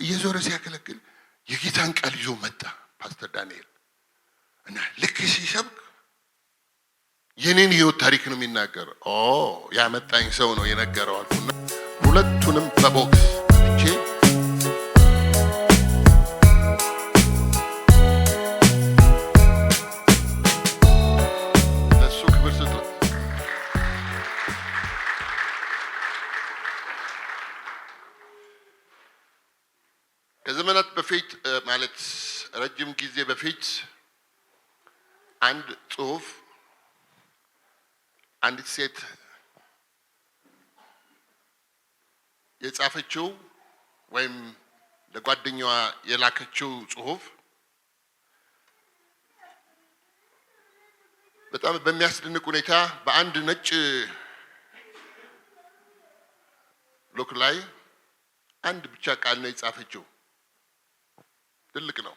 እየዞረ ሲያገለግል የጌታን ቃል ይዞ መጣ ፓስተር ዳንኤል እና ልክ ሲሰብክ የኔን ህይወት ታሪክ ነው የሚናገር። ያመጣኝ ሰው ነው የነገረው አልኩና ሁለቱንም በቦክስ እቺ ለሱ ክብር ስጡት። ከዘመናት በፊት ማለት ረጅም ጊዜ በፊት አንድ ጽሁፍ አንዲት ሴት የጻፈችው ወይም ለጓደኛዋ የላከችው ጽሁፍ በጣም በሚያስደንቅ ሁኔታ በአንድ ነጭ ሎክ ላይ አንድ ብቻ ቃል ነው የጻፈችው። ትልቅ ነው።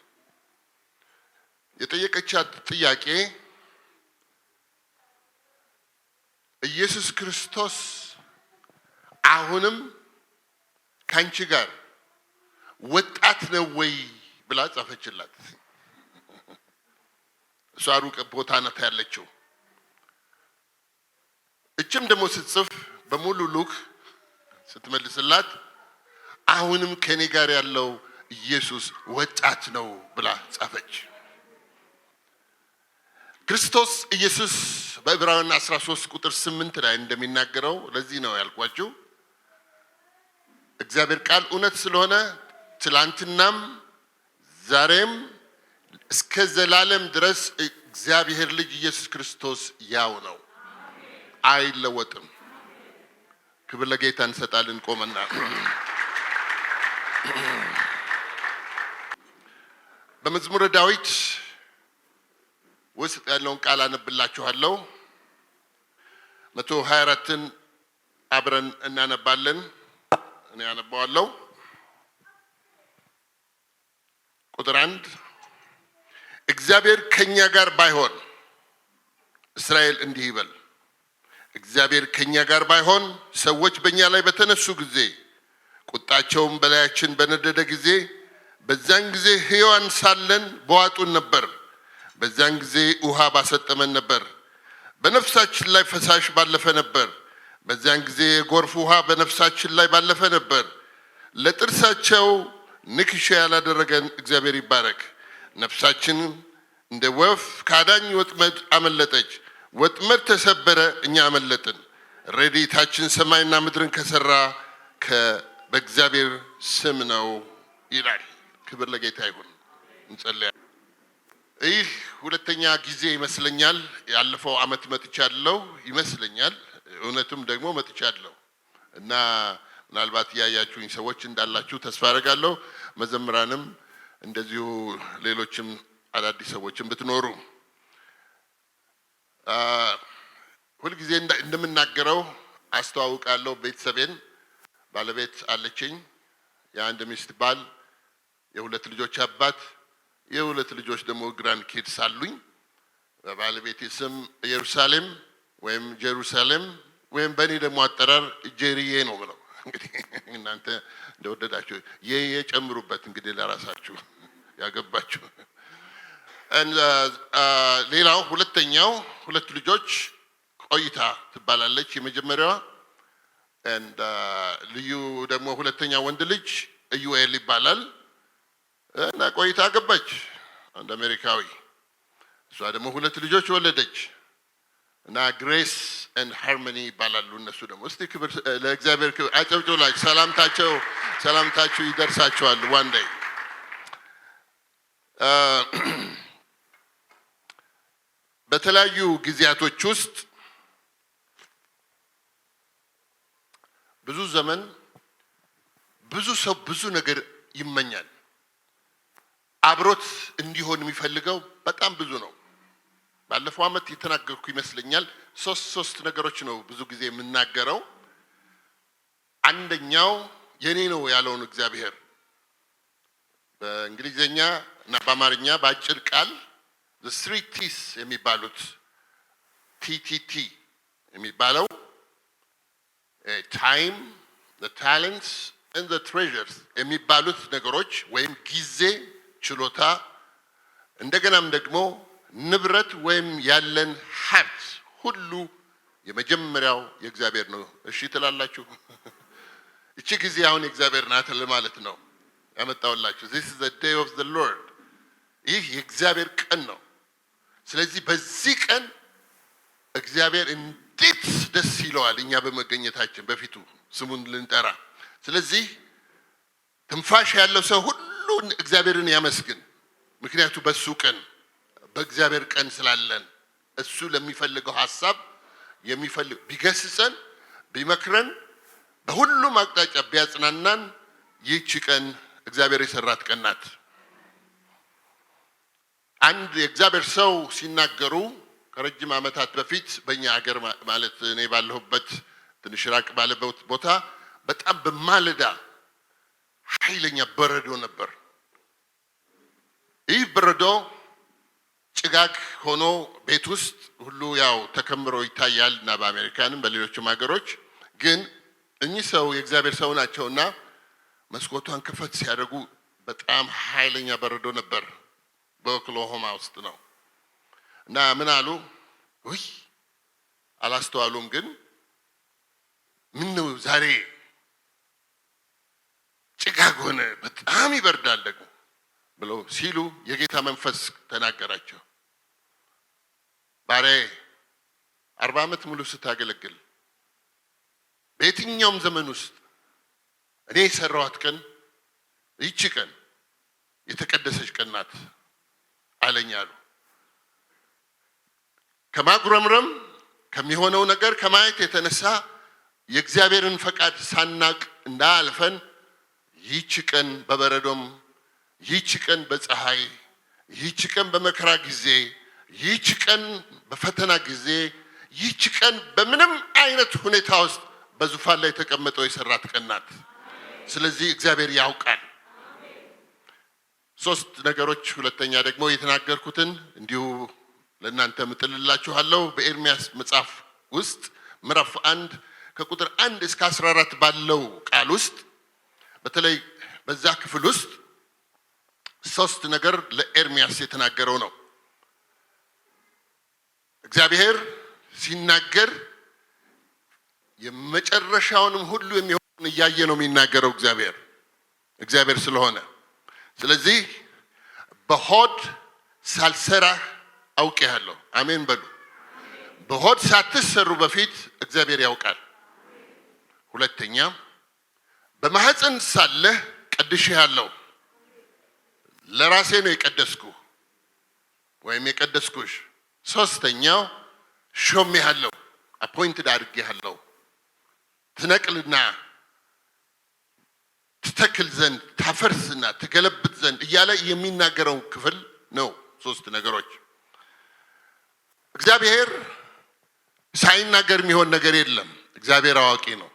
የጠየቀቻት ጥያቄ ኢየሱስ ክርስቶስ አሁንም ካንቺ ጋር ወጣት ነው ወይ ብላ ጻፈችላት። እሷ ሩቅ ቦታ ናት ያለችው። እችም ደግሞ ስትጽፍ በሙሉ ሉክ ስትመልስላት አሁንም ከኔ ጋር ያለው ኢየሱስ ወጣት ነው ብላ ጻፈች። ክርስቶስ ኢየሱስ በዕብራውያን 13 ቁጥር 8 ላይ እንደሚናገረው ለዚህ ነው ያልኳችሁ እግዚአብሔር ቃል እውነት ስለሆነ ትላንትናም ዛሬም እስከ ዘላለም ድረስ እግዚአብሔር ልጅ ኢየሱስ ክርስቶስ ያው ነው፣ አይለወጥም። ክብር ለጌታ እንሰጣለን። ቆመና በመዝሙረ ዳዊት ውስጥ ያለውን ቃል አነብላችኋለሁ። 124ን አብረን እናነባለን። እኔ አነባዋለሁ። ቁጥር 1 እግዚአብሔር ከኛ ጋር ባይሆን፣ እስራኤል እንዲህ ይበል፣ እግዚአብሔር ከኛ ጋር ባይሆን ሰዎች በእኛ ላይ በተነሱ ጊዜ ቁጣቸውም በላያችን በነደደ ጊዜ በዛን ጊዜ ሕያዋን ሳለን በዋጡን ነበር። በዛን ጊዜ ውሃ ባሰጠመን ነበር። በነፍሳችን ላይ ፈሳሽ ባለፈ ነበር። በዛን ጊዜ የጎርፍ ውሃ በነፍሳችን ላይ ባለፈ ነበር። ለጥርሳቸው ንክሻ ያላደረገን እግዚአብሔር ይባረክ። ነፍሳችን እንደ ወፍ ከአዳኝ ወጥመድ አመለጠች። ወጥመድ ተሰበረ፣ እኛ አመለጥን። ረድኤታችን ሰማይና ምድርን ከሰራ በእግዚአብሔር ስም ነው ይላል። ክብር ለጌታ ይሁን። እንጸልያለን። ይህ ሁለተኛ ጊዜ ይመስለኛል። ያለፈው አመት መጥቻለሁ ይመስለኛል። እውነትም ደግሞ መጥቻለሁ እና ምናልባት ያያችሁኝ ሰዎች እንዳላችሁ ተስፋ አደርጋለሁ። መዘምራንም እንደዚሁ ሌሎችም አዳዲስ ሰዎችም ብትኖሩ ሁልጊዜ እንደምናገረው አስተዋውቃለሁ። ቤተሰቤን ባለቤት አለችኝ። የአንድ ሚስት ባል፣ የሁለት ልጆች አባት፣ የሁለት ልጆች ደግሞ ግራንድ ኪድስ አሉኝ። በባለቤቴ ስም ኢየሩሳሌም ወይም ጀሩሳሌም ወይም በእኔ ደግሞ አጠራር ጄሪዬ ነው ብለው እንግዲህ እናንተ እንደወደዳችሁ የጨምሩበት እንግዲህ ለራሳችሁ ያገባችሁ። ሌላው ሁለተኛው ሁለት ልጆች ቆይታ ትባላለች የመጀመሪያዋ። ልዩ ደግሞ ሁለተኛ ወንድ ልጅ ኢዩኤል ይባላል እና ቆይታ አገባች፣ አንድ አሜሪካዊ። እሷ ደግሞ ሁለት ልጆች ወለደች እና ግሬስ ኤንድ ሃርመኒ ይባላሉ እነሱ ደግሞ። እስቲ ክብር ለእግዚአብሔር ክብር አጨብጭቡላችሁ። ሰላምታችሁ ይደርሳቸዋል ዋን ዴይ። በተለያዩ ጊዜያቶች ውስጥ ብዙ ዘመን ብዙ ሰው ብዙ ነገር ይመኛል። አብሮት እንዲሆን የሚፈልገው በጣም ብዙ ነው። ባለፈው አመት የተናገርኩ ይመስለኛል ሶስት ነገሮች ነው ብዙ ጊዜ የምናገረው። አንደኛው የኔ ነው ያለውን እግዚአብሔር በእንግሊዘኛ እና በአማርኛ በአጭር ቃል the 3 T's የሚባሉት TTT የሚባለው time, the talents and the treasures የሚባሉት ነገሮች ወይም ጊዜ ችሎታ እንደገናም ደግሞ ንብረት ወይም ያለን ሀብት ሁሉ የመጀመሪያው የእግዚአብሔር ነው። እሺ ትላላችሁ? እቺ ጊዜ አሁን የእግዚአብሔር ናት ለማለት ነው ያመጣውላችሁ። this is the day of the Lord ይህ የእግዚአብሔር ቀን ነው። ስለዚህ በዚህ ቀን እግዚአብሔር እንዴት ደስ ይለዋል እኛ በመገኘታችን በፊቱ ስሙን ልንጠራ። ስለዚህ ትንፋሽ ያለው ሰው ሁሉ እግዚአብሔርን ያመስግን። ምክንያቱም በሱ ቀን በእግዚአብሔር ቀን ስላለን እሱ ለሚፈልገው ሐሳብ የሚፈልግ ቢገስጸን ቢመክረን በሁሉም አቅጣጫ ቢያጽናናን ይህች ቀን እግዚአብሔር የሰራት ቀን ናት። አንድ የእግዚአብሔር ሰው ሲናገሩ ከረጅም ዓመታት በፊት በእኛ ሀገር ማለት እኔ ባለሁበት ትንሽ ራቅ ባለበት ቦታ በጣም በማለዳ ኃይለኛ በረዶ ነበር። ይህ በረዶ ጭጋግ ሆኖ ቤት ውስጥ ሁሉ ያው ተከምሮ ይታያል እና በአሜሪካንም በሌሎችም ሀገሮች ግን እኚህ ሰው የእግዚአብሔር ሰው ናቸውና መስኮቷን ክፈት ሲያደርጉ በጣም ኃይለኛ በረዶ ነበር። በኦክላሆማ ውስጥ ነው እና ምን አሉ? ውይ አላስተዋሉም። ግን ምን ነው ዛሬ ጭጋግ ሆነ በጣም ይበርዳል ደግሞ ብለው ሲሉ የጌታ መንፈስ ተናገራቸው። ባሪያዬ 40 ዓመት ሙሉ ስታገለግል በየትኛውም ዘመን ውስጥ እኔ የሰራኋት ቀን ይህች ቀን የተቀደሰች ቀን ናት አለኝ አሉ። ከማጉረምረም ከሚሆነው ነገር ከማየት የተነሳ የእግዚአብሔርን ፈቃድ ሳናቅ እንዳልፈን ይህች ቀን በበረዶም ይህች ቀን በፀሐይ ይህች ቀን በመከራ ጊዜ ይህች ቀን በፈተና ጊዜ ይህች ቀን በምንም አይነት ሁኔታ ውስጥ በዙፋን ላይ ተቀምጠው የሰራት ቀን ናት። ስለዚህ እግዚአብሔር ያውቃል። ሶስት ነገሮች ሁለተኛ ደግሞ የተናገርኩትን እንዲሁ ለእናንተ ምጥልላችኋለሁ። በኤርምያስ መጽሐፍ ውስጥ ምዕራፍ 1 ከቁጥር 1 እስከ 14 ባለው ቃል ውስጥ በተለይ በዛ ክፍል ውስጥ ሶስት ነገር ለኤርምያስ የተናገረው ነው። እግዚአብሔር ሲናገር የመጨረሻውንም ሁሉ የሚሆን እያየ ነው የሚናገረው እግዚአብሔር ስለሆነ። ስለዚህ በሆድ ሳልሰራህ አውቄሃለሁ። አሜን በሉ። በሆድ ሳትሰሩ በፊት እግዚአብሔር ያውቃል። ሁለተኛ በማህፀን ሳለህ ቀድሼሃለሁ። ለራሴ ነው የቀደስኩ ወይም የቀደስኩሽ። ሶስተኛው ሾሜሃለሁ፣ አፖይንትድ አድርጌሃለሁ ትነቅልና ትተክል ዘንድ ታፈርስና ትገለብጥ ዘንድ እያለ የሚናገረው ክፍል ነው። ሶስት ነገሮች። እግዚአብሔር ሳይናገር የሚሆን ነገር የለም። እግዚአብሔር አዋቂ ነው።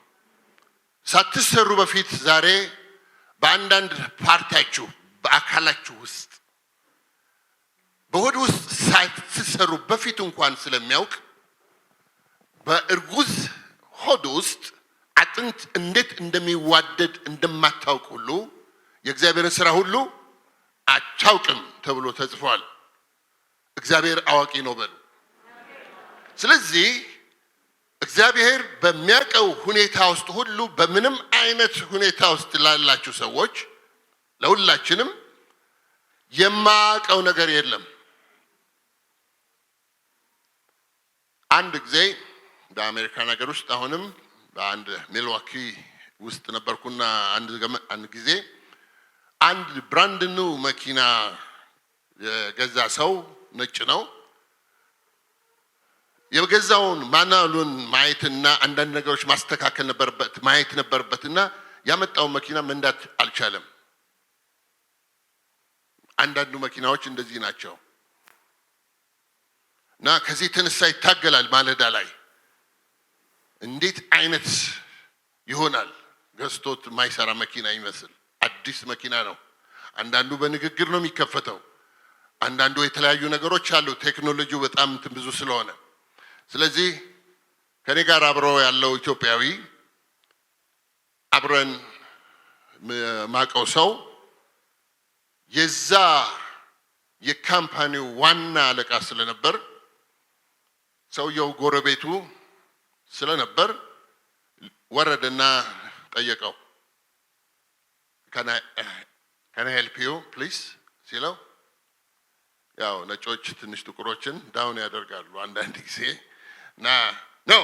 ሳትሰሩ በፊት ዛሬ በአንዳንድ ፓርታችሁ በአካላችሁ ውስጥ በሆድ ውስጥ ሳትሰሩ በፊት እንኳን ስለሚያውቅ በእርጉዝ ሆድ ውስጥ አጥንት እንዴት እንደሚዋደድ እንደማታውቅ ሁሉ የእግዚአብሔርን ስራ ሁሉ አታውቅም ተብሎ ተጽፏል። እግዚአብሔር አዋቂ ነው በሉ። ስለዚህ እግዚአብሔር በሚያውቀው ሁኔታ ውስጥ ሁሉ በምንም አይነት ሁኔታ ውስጥ ላላችሁ ሰዎች ለሁላችንም የማያውቀው ነገር የለም። አንድ ጊዜ በአሜሪካን ሀገር ውስጥ አሁንም በአንድ ሚልዋኪ ውስጥ ነበርኩና አንድ ጊዜ አንድ ብራንድ ኒው መኪና የገዛ ሰው ነጭ ነው። የገዛውን ማናሉን ማየትና አንዳንድ ነገሮች ማስተካከል ነበርበት ማየት ነበርበትና ያመጣው መኪና መንዳት አልቻለም። አንዳንዱ መኪናዎች እንደዚህ ናቸው እና ከዚህ ተነሳ ይታገላል። ማለዳ ላይ እንዴት አይነት ይሆናል ገዝቶት ማይሰራ መኪና ይመስል አዲስ መኪና ነው። አንዳንዱ በንግግር ነው የሚከፈተው፣ አንዳንዱ የተለያዩ ነገሮች አሉ። ቴክኖሎጂው በጣም ብዙ ስለሆነ ስለዚህ ከኔ ጋር አብሮ ያለው ኢትዮጵያዊ አብረን ማቀው ሰው የዛ የካምፓኒው ዋና አለቃ ስለነበር ሰውየው ጎረቤቱ ስለነበር ወረደና ጠየቀው። can I help you please ሲለው ያው ነጮች ትንሽ ጥቁሮችን ዳውን ያደርጋሉ አንዳንድ ጊዜ ና ነው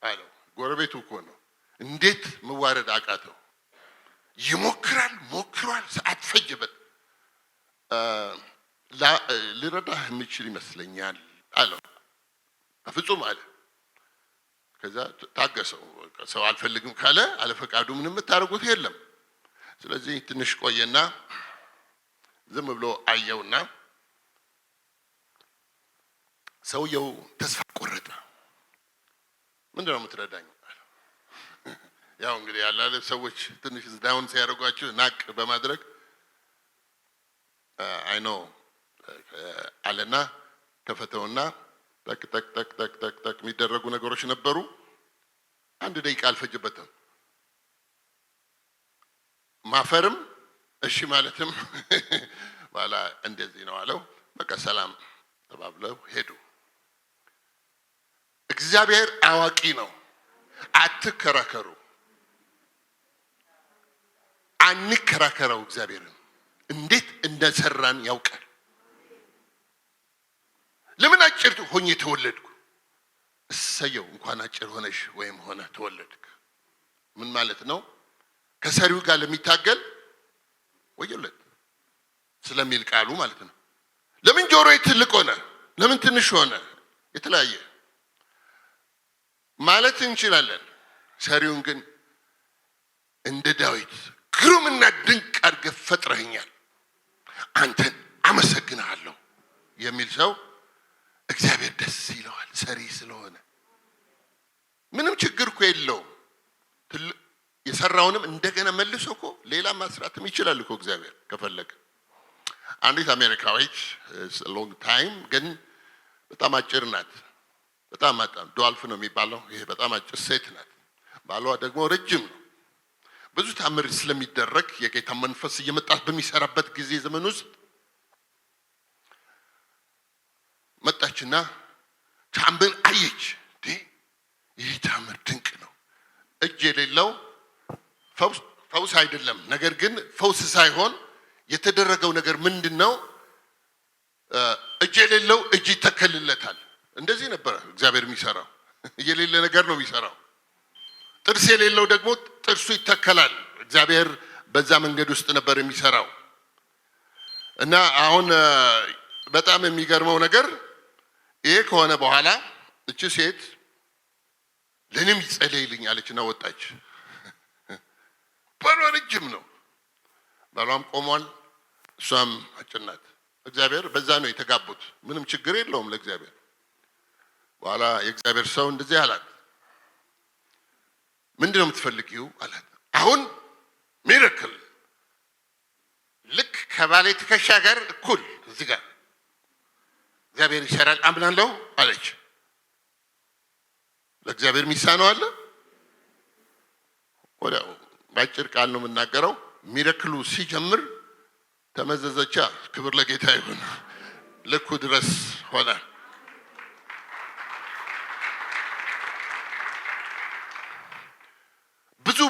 አለው። ጎረቤቱ እኮ ነው። እንዴት መዋረድ አቃተው? ሞክሯል ሰዓት ፈጀበት። ልረዳህ የምችል ይመስለኛል አለው። በፍጹም አለ። ከዛ ታገሰው። ሰው አልፈልግም ካለ አለፈቃዱ ምንም የምታደርጉት የለም። ስለዚህ ትንሽ ቆየና ዝም ብሎ አየውና ሰውየው ተስፋ ቆረጠ። ምንድነው የምትረዳኝ? ያው እንግዲህ ያላለ ሰዎች ትንሽ ዳውን ሲያደርጓችሁ ናቅ በማድረግ አይ ኖ አለና ከፈተውና ጠቅ ጠቅ ጠቅ ጠቅ ጠቅ ጠቅ የሚደረጉ ነገሮች ነበሩ። አንድ ደቂቃ አልፈጀበትም። ማፈርም እሺ ማለትም ባላ እንደዚህ ነው አለው። በቃ ሰላም ተባብለው ሄዱ። እግዚአብሔር አዋቂ ነው። አትከራከሩ። አንከራከረው። እግዚአብሔርን እንዴት እንደሰራን ያውቃል። ለምን አጭር ሆኜ ተወለድኩ? እሰየው እንኳን አጭር ሆነሽ ወይም ሆነ ተወለድክ። ምን ማለት ነው? ከሰሪው ጋር ለሚታገል ወየለት ስለሚል ቃሉ ማለት ነው። ለምን ጆሮዬ ትልቅ ሆነ? ለምን ትንሽ ሆነ? የተለያየ ማለት እንችላለን። ሰሪውን ግን እንደ ዳዊት ግሩምና ድንቅ አድርገህ ፈጥረኸኛል፣ አንተን አመሰግናለሁ የሚል ሰው እግዚአብሔር ደስ ይለዋል። ሰሪ ስለሆነ ምንም ችግር እኮ የለውም። የሰራውንም እንደገና መልሶ እኮ ሌላ ማስራትም ይችላል እኮ እግዚአብሔር ከፈለገ። አንዲት አሜሪካዊት ሎንግ ታይም ግን በጣም አጭር ናት። በጣም ዶልፍ ነው የሚባለው። ይሄ በጣም አጭር ሴት ናት። ባሏ ደግሞ ረጅም ነው። ብዙ ታምር ስለሚደረግ የጌታ መንፈስ እየመጣ በሚሰራበት ጊዜ ዘመን ውስጥ መጣችና ታምር አየች። ይህ ታምር ድንቅ ነው። እጅ የሌለው ፈውስ አይደለም። ነገር ግን ፈውስ ሳይሆን የተደረገው ነገር ምንድነው? እጅ የሌለው እጅ ይተከልለታል። እንደዚህ ነበር እግዚአብሔር የሚሰራው። የሌለ ነገር ነው የሚሰራው። ጥርስ የሌለው ደግሞ ጥርሱ ይተከላል። እግዚአብሔር በዛ መንገድ ውስጥ ነበር የሚሰራው። እና አሁን በጣም የሚገርመው ነገር ይሄ ከሆነ በኋላ እቺ ሴት ለኔም ይጸልይልኝ አለችና ወጣች። ባሏ ረጅም ነው፣ ባሏም ቆሟል፣ እሷም አጭር ናት። እግዚአብሔር በዛ ነው የተጋቡት። ምንም ችግር የለውም ለእግዚአብሔር። በኋላ የእግዚአብሔር ሰው እንደዚህ አላት፣ ምንድነው የምትፈልጊው አላት። አሁን ሚራክል ልክ ከባሌ ትከሻ ጋር እኩል እዚህ ጋር እግዚአብሔር ይሰራል አምናለሁ አለች። ለእግዚአብሔር የሚሳነው አለ? ወዲያው ባጭር ቃል ነው የምናገረው። ሚራክሉ ሲጀምር ተመዘዘቻ። ክብር ለጌታ ይሁን። ልኩ ድረስ ሆነ።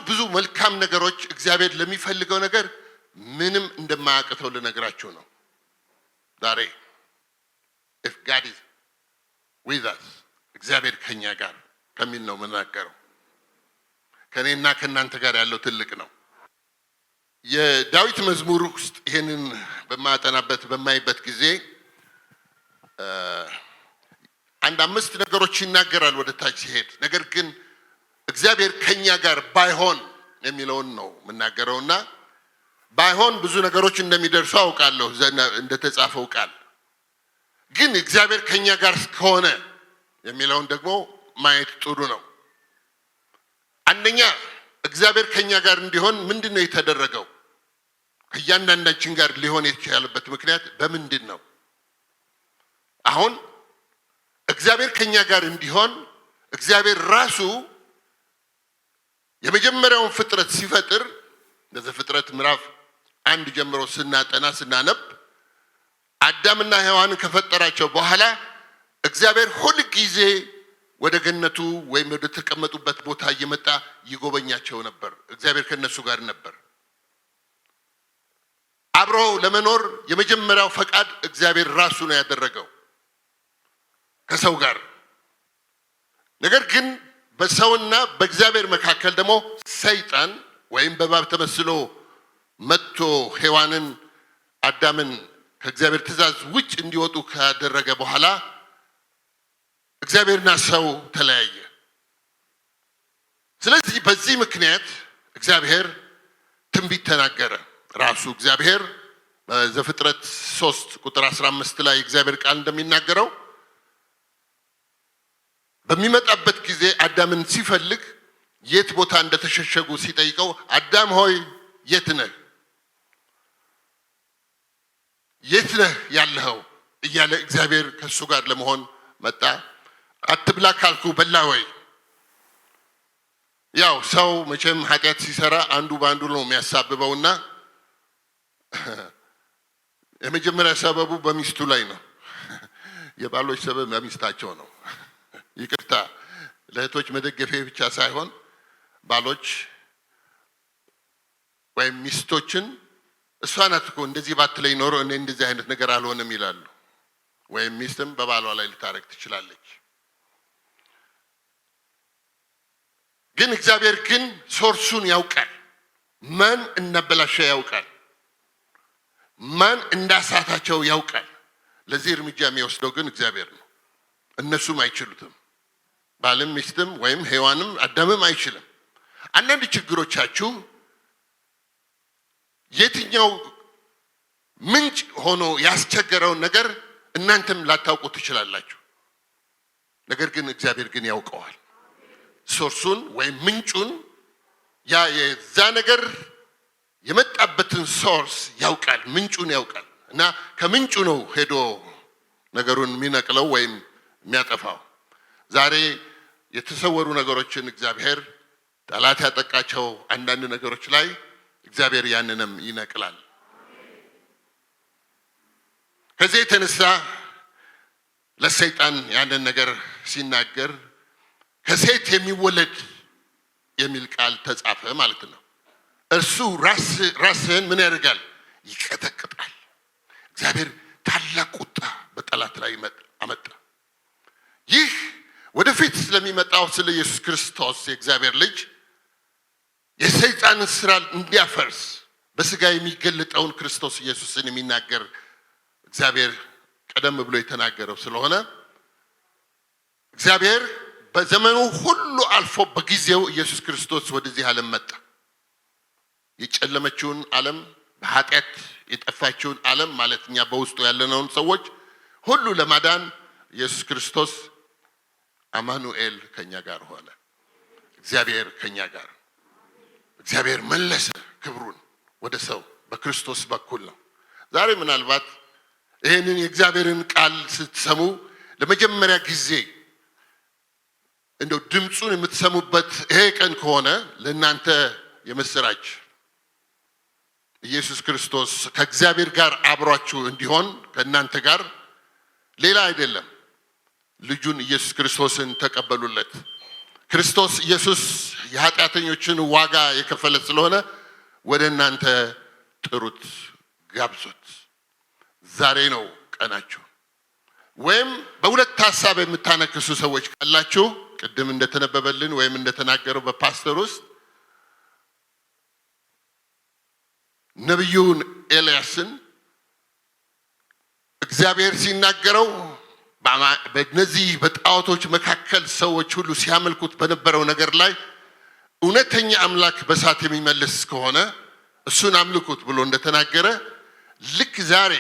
ብዙ መልካም ነገሮች እግዚአብሔር ለሚፈልገው ነገር ምንም እንደማያቅተው ልነግራችሁ ነው ዛሬ። if God is with us እግዚአብሔር ከኛ ጋር ከሚል ነው የምናገረው። ከኔና ከናንተ ጋር ያለው ትልቅ ነው። የዳዊት መዝሙር ውስጥ ይሄንን በማጠናበት በማይበት ጊዜ አንድ አምስት ነገሮች ይናገራል ወደ ታች ሲሄድ። ነገር ግን እግዚአብሔር ከኛ ጋር ባይሆን የሚለውን ነው የምናገረውና ባይሆን ብዙ ነገሮች እንደሚደርሱ አውቃለሁ እንደተጻፈው ቃል። ግን እግዚአብሔር ከኛ ጋር ከሆነ የሚለውን ደግሞ ማየት ጥሩ ነው። አንደኛ እግዚአብሔር ከኛ ጋር እንዲሆን ምንድነው የተደረገው? ከእያንዳንዳችን ጋር ሊሆን የቻለበት ምክንያት በምንድን ነው? አሁን እግዚአብሔር ከኛ ጋር እንዲሆን እግዚአብሔር ራሱ የመጀመሪያውን ፍጥረት ሲፈጥር በዘፍጥረት ምዕራፍ 1 ጀምሮ ስናነብ አዳምና ሔዋንን ከፈጠራቸው በኋላ እግዚአብሔር ሁሉ ጊዜ ወደ ገነቱ ወይም ወደ ተቀመጡበት ቦታ እየመጣ ይጎበኛቸው ነበር። እግዚአብሔር ከነሱ ጋር ነበር። አብረው ለመኖር የመጀመሪያው ፈቃድ እግዚአብሔር ራሱ ነው ያደረገው ከሰው ጋር። ነገር ግን በሰውና በእግዚአብሔር መካከል ደግሞ ሰይጣን ወይም በእባብ ተመስሎ መጥቶ ሔዋንን አዳምን ከእግዚአብሔር ትእዛዝ ውጭ እንዲወጡ ካደረገ በኋላ እግዚአብሔርና ሰው ተለያየ። ስለዚህ በዚህ ምክንያት እግዚአብሔር ትንቢት ተናገረ። ራሱ እግዚአብሔር በዘፍጥረት 3 ቁጥር 15 ላይ እግዚአብሔር ቃል እንደሚናገረው በሚመጣበት ጊዜ አዳምን ሲፈልግ የት ቦታ እንደተሸሸጉ ሲጠይቀው አዳም ሆይ የት ነህ? የት ነህ ያለኸው እያለ እግዚአብሔር ከሱ ጋር ለመሆን መጣ። አትብላ ካልኩ በላ ወይ? ያው ሰው መቼም ኃጢአት ሲሰራ አንዱ በአንዱ ነው የሚያሳብበውና የመጀመሪያ ሰበቡ በሚስቱ ላይ ነው። የባሎች ሰበብ በሚስታቸው ነው። ይቅርታ ለእህቶች መደገፊያ ብቻ ሳይሆን ባሎች ወይም ሚስቶችን እሷ ናት እኮ እንደዚህ ባትለኝ ኖሮ እኔ እንደዚህ አይነት ነገር አልሆነም ይላሉ። ወይም ሚስትም በባሏ ላይ ልታረግ ትችላለች። ግን እግዚአብሔር ግን ሶርሱን ያውቃል። ማን እንዳበላሸ ያውቃል። ማን እንዳሳታቸው ያውቃል። ለዚህ እርምጃ የሚወስደው ግን እግዚአብሔር ነው። እነሱም አይችሉትም። ባልም ሚስትም ወይም ሔዋንም አዳምም አይችልም። አንዳንድ ችግሮቻችሁ የትኛው ምንጭ ሆኖ ያስቸገረውን ነገር እናንተም ላታውቁ ትችላላችሁ። ነገር ግን እግዚአብሔር ግን ያውቀዋል። ሶርሱን ወይም ምንጩን ያ የዛ ነገር የመጣበትን ሶርስ ያውቃል። ምንጩን ያውቃል እና ከምንጩ ነው ሄዶ ነገሩን የሚነቅለው ወይም የሚያጠፋው። ዛሬ የተሰወሩ ነገሮችን እግዚአብሔር ጠላት ያጠቃቸው አንዳንድ ነገሮች ላይ እግዚአብሔር ያንንም ይነቅላል። ከዚህ የተነሳ ለሰይጣን ያንን ነገር ሲናገር ከሴት የሚወለድ የሚል ቃል ተጻፈ ማለት ነው። እርሱ ራስህን ምን ያደርጋል? ይቀጠቅጣል። እግዚአብሔር ታላቅ ቁጣ በጠላት ላይ አመጣ። ይህ ወደፊት ስለሚመጣው ስለ ኢየሱስ ክርስቶስ የእግዚአብሔር ልጅ የሰይጣንን ስራ እንዲያፈርስ በስጋ የሚገለጠውን ክርስቶስ ኢየሱስን የሚናገር እግዚአብሔር ቀደም ብሎ የተናገረው ስለሆነ እግዚአብሔር በዘመኑ ሁሉ አልፎ በጊዜው ኢየሱስ ክርስቶስ ወደዚህ ዓለም መጣ። የጨለመችውን ዓለም በኃጢአት የጠፋችውን ዓለም ማለት እኛ በውስጡ ያለነውን ሰዎች ሁሉ ለማዳን ኢየሱስ ክርስቶስ አማኑኤል ከኛ ጋር ሆነ። እግዚአብሔር ከኛ ጋር። እግዚአብሔር መለሰ ክብሩን ወደ ሰው በክርስቶስ በኩል ነው። ዛሬ ምናልባት ይህንን የእግዚአብሔርን ቃል ስትሰሙ ለመጀመሪያ ጊዜ እንደው ድምጹን የምትሰሙበት ይሄ ቀን ከሆነ ለእናንተ የምስራች። ኢየሱስ ክርስቶስ ከእግዚአብሔር ጋር አብሯችሁ እንዲሆን ከእናንተ ጋር ሌላ አይደለም። ልጁን ኢየሱስ ክርስቶስን ተቀበሉለት። ክርስቶስ ኢየሱስ የኃጢአተኞችን ዋጋ የከፈለ ስለሆነ ወደ እናንተ ጥሩት፣ ጋብዙት። ዛሬ ነው ቀናችሁ። ወይም በሁለት ሐሳብ የምታነክሱ ሰዎች ካላችሁ ቅድም እንደተነበበልን ወይም እንደተናገረው በፓስተር ውስጥ ነብዩን ኤልያስን እግዚአብሔር ሲናገረው በእነዚህ በጣዖቶች መካከል ሰዎች ሁሉ ሲያመልኩት በነበረው ነገር ላይ እውነተኛ አምላክ በእሳት የሚመልስ ከሆነ እሱን አምልኩት ብሎ እንደተናገረ ልክ ዛሬ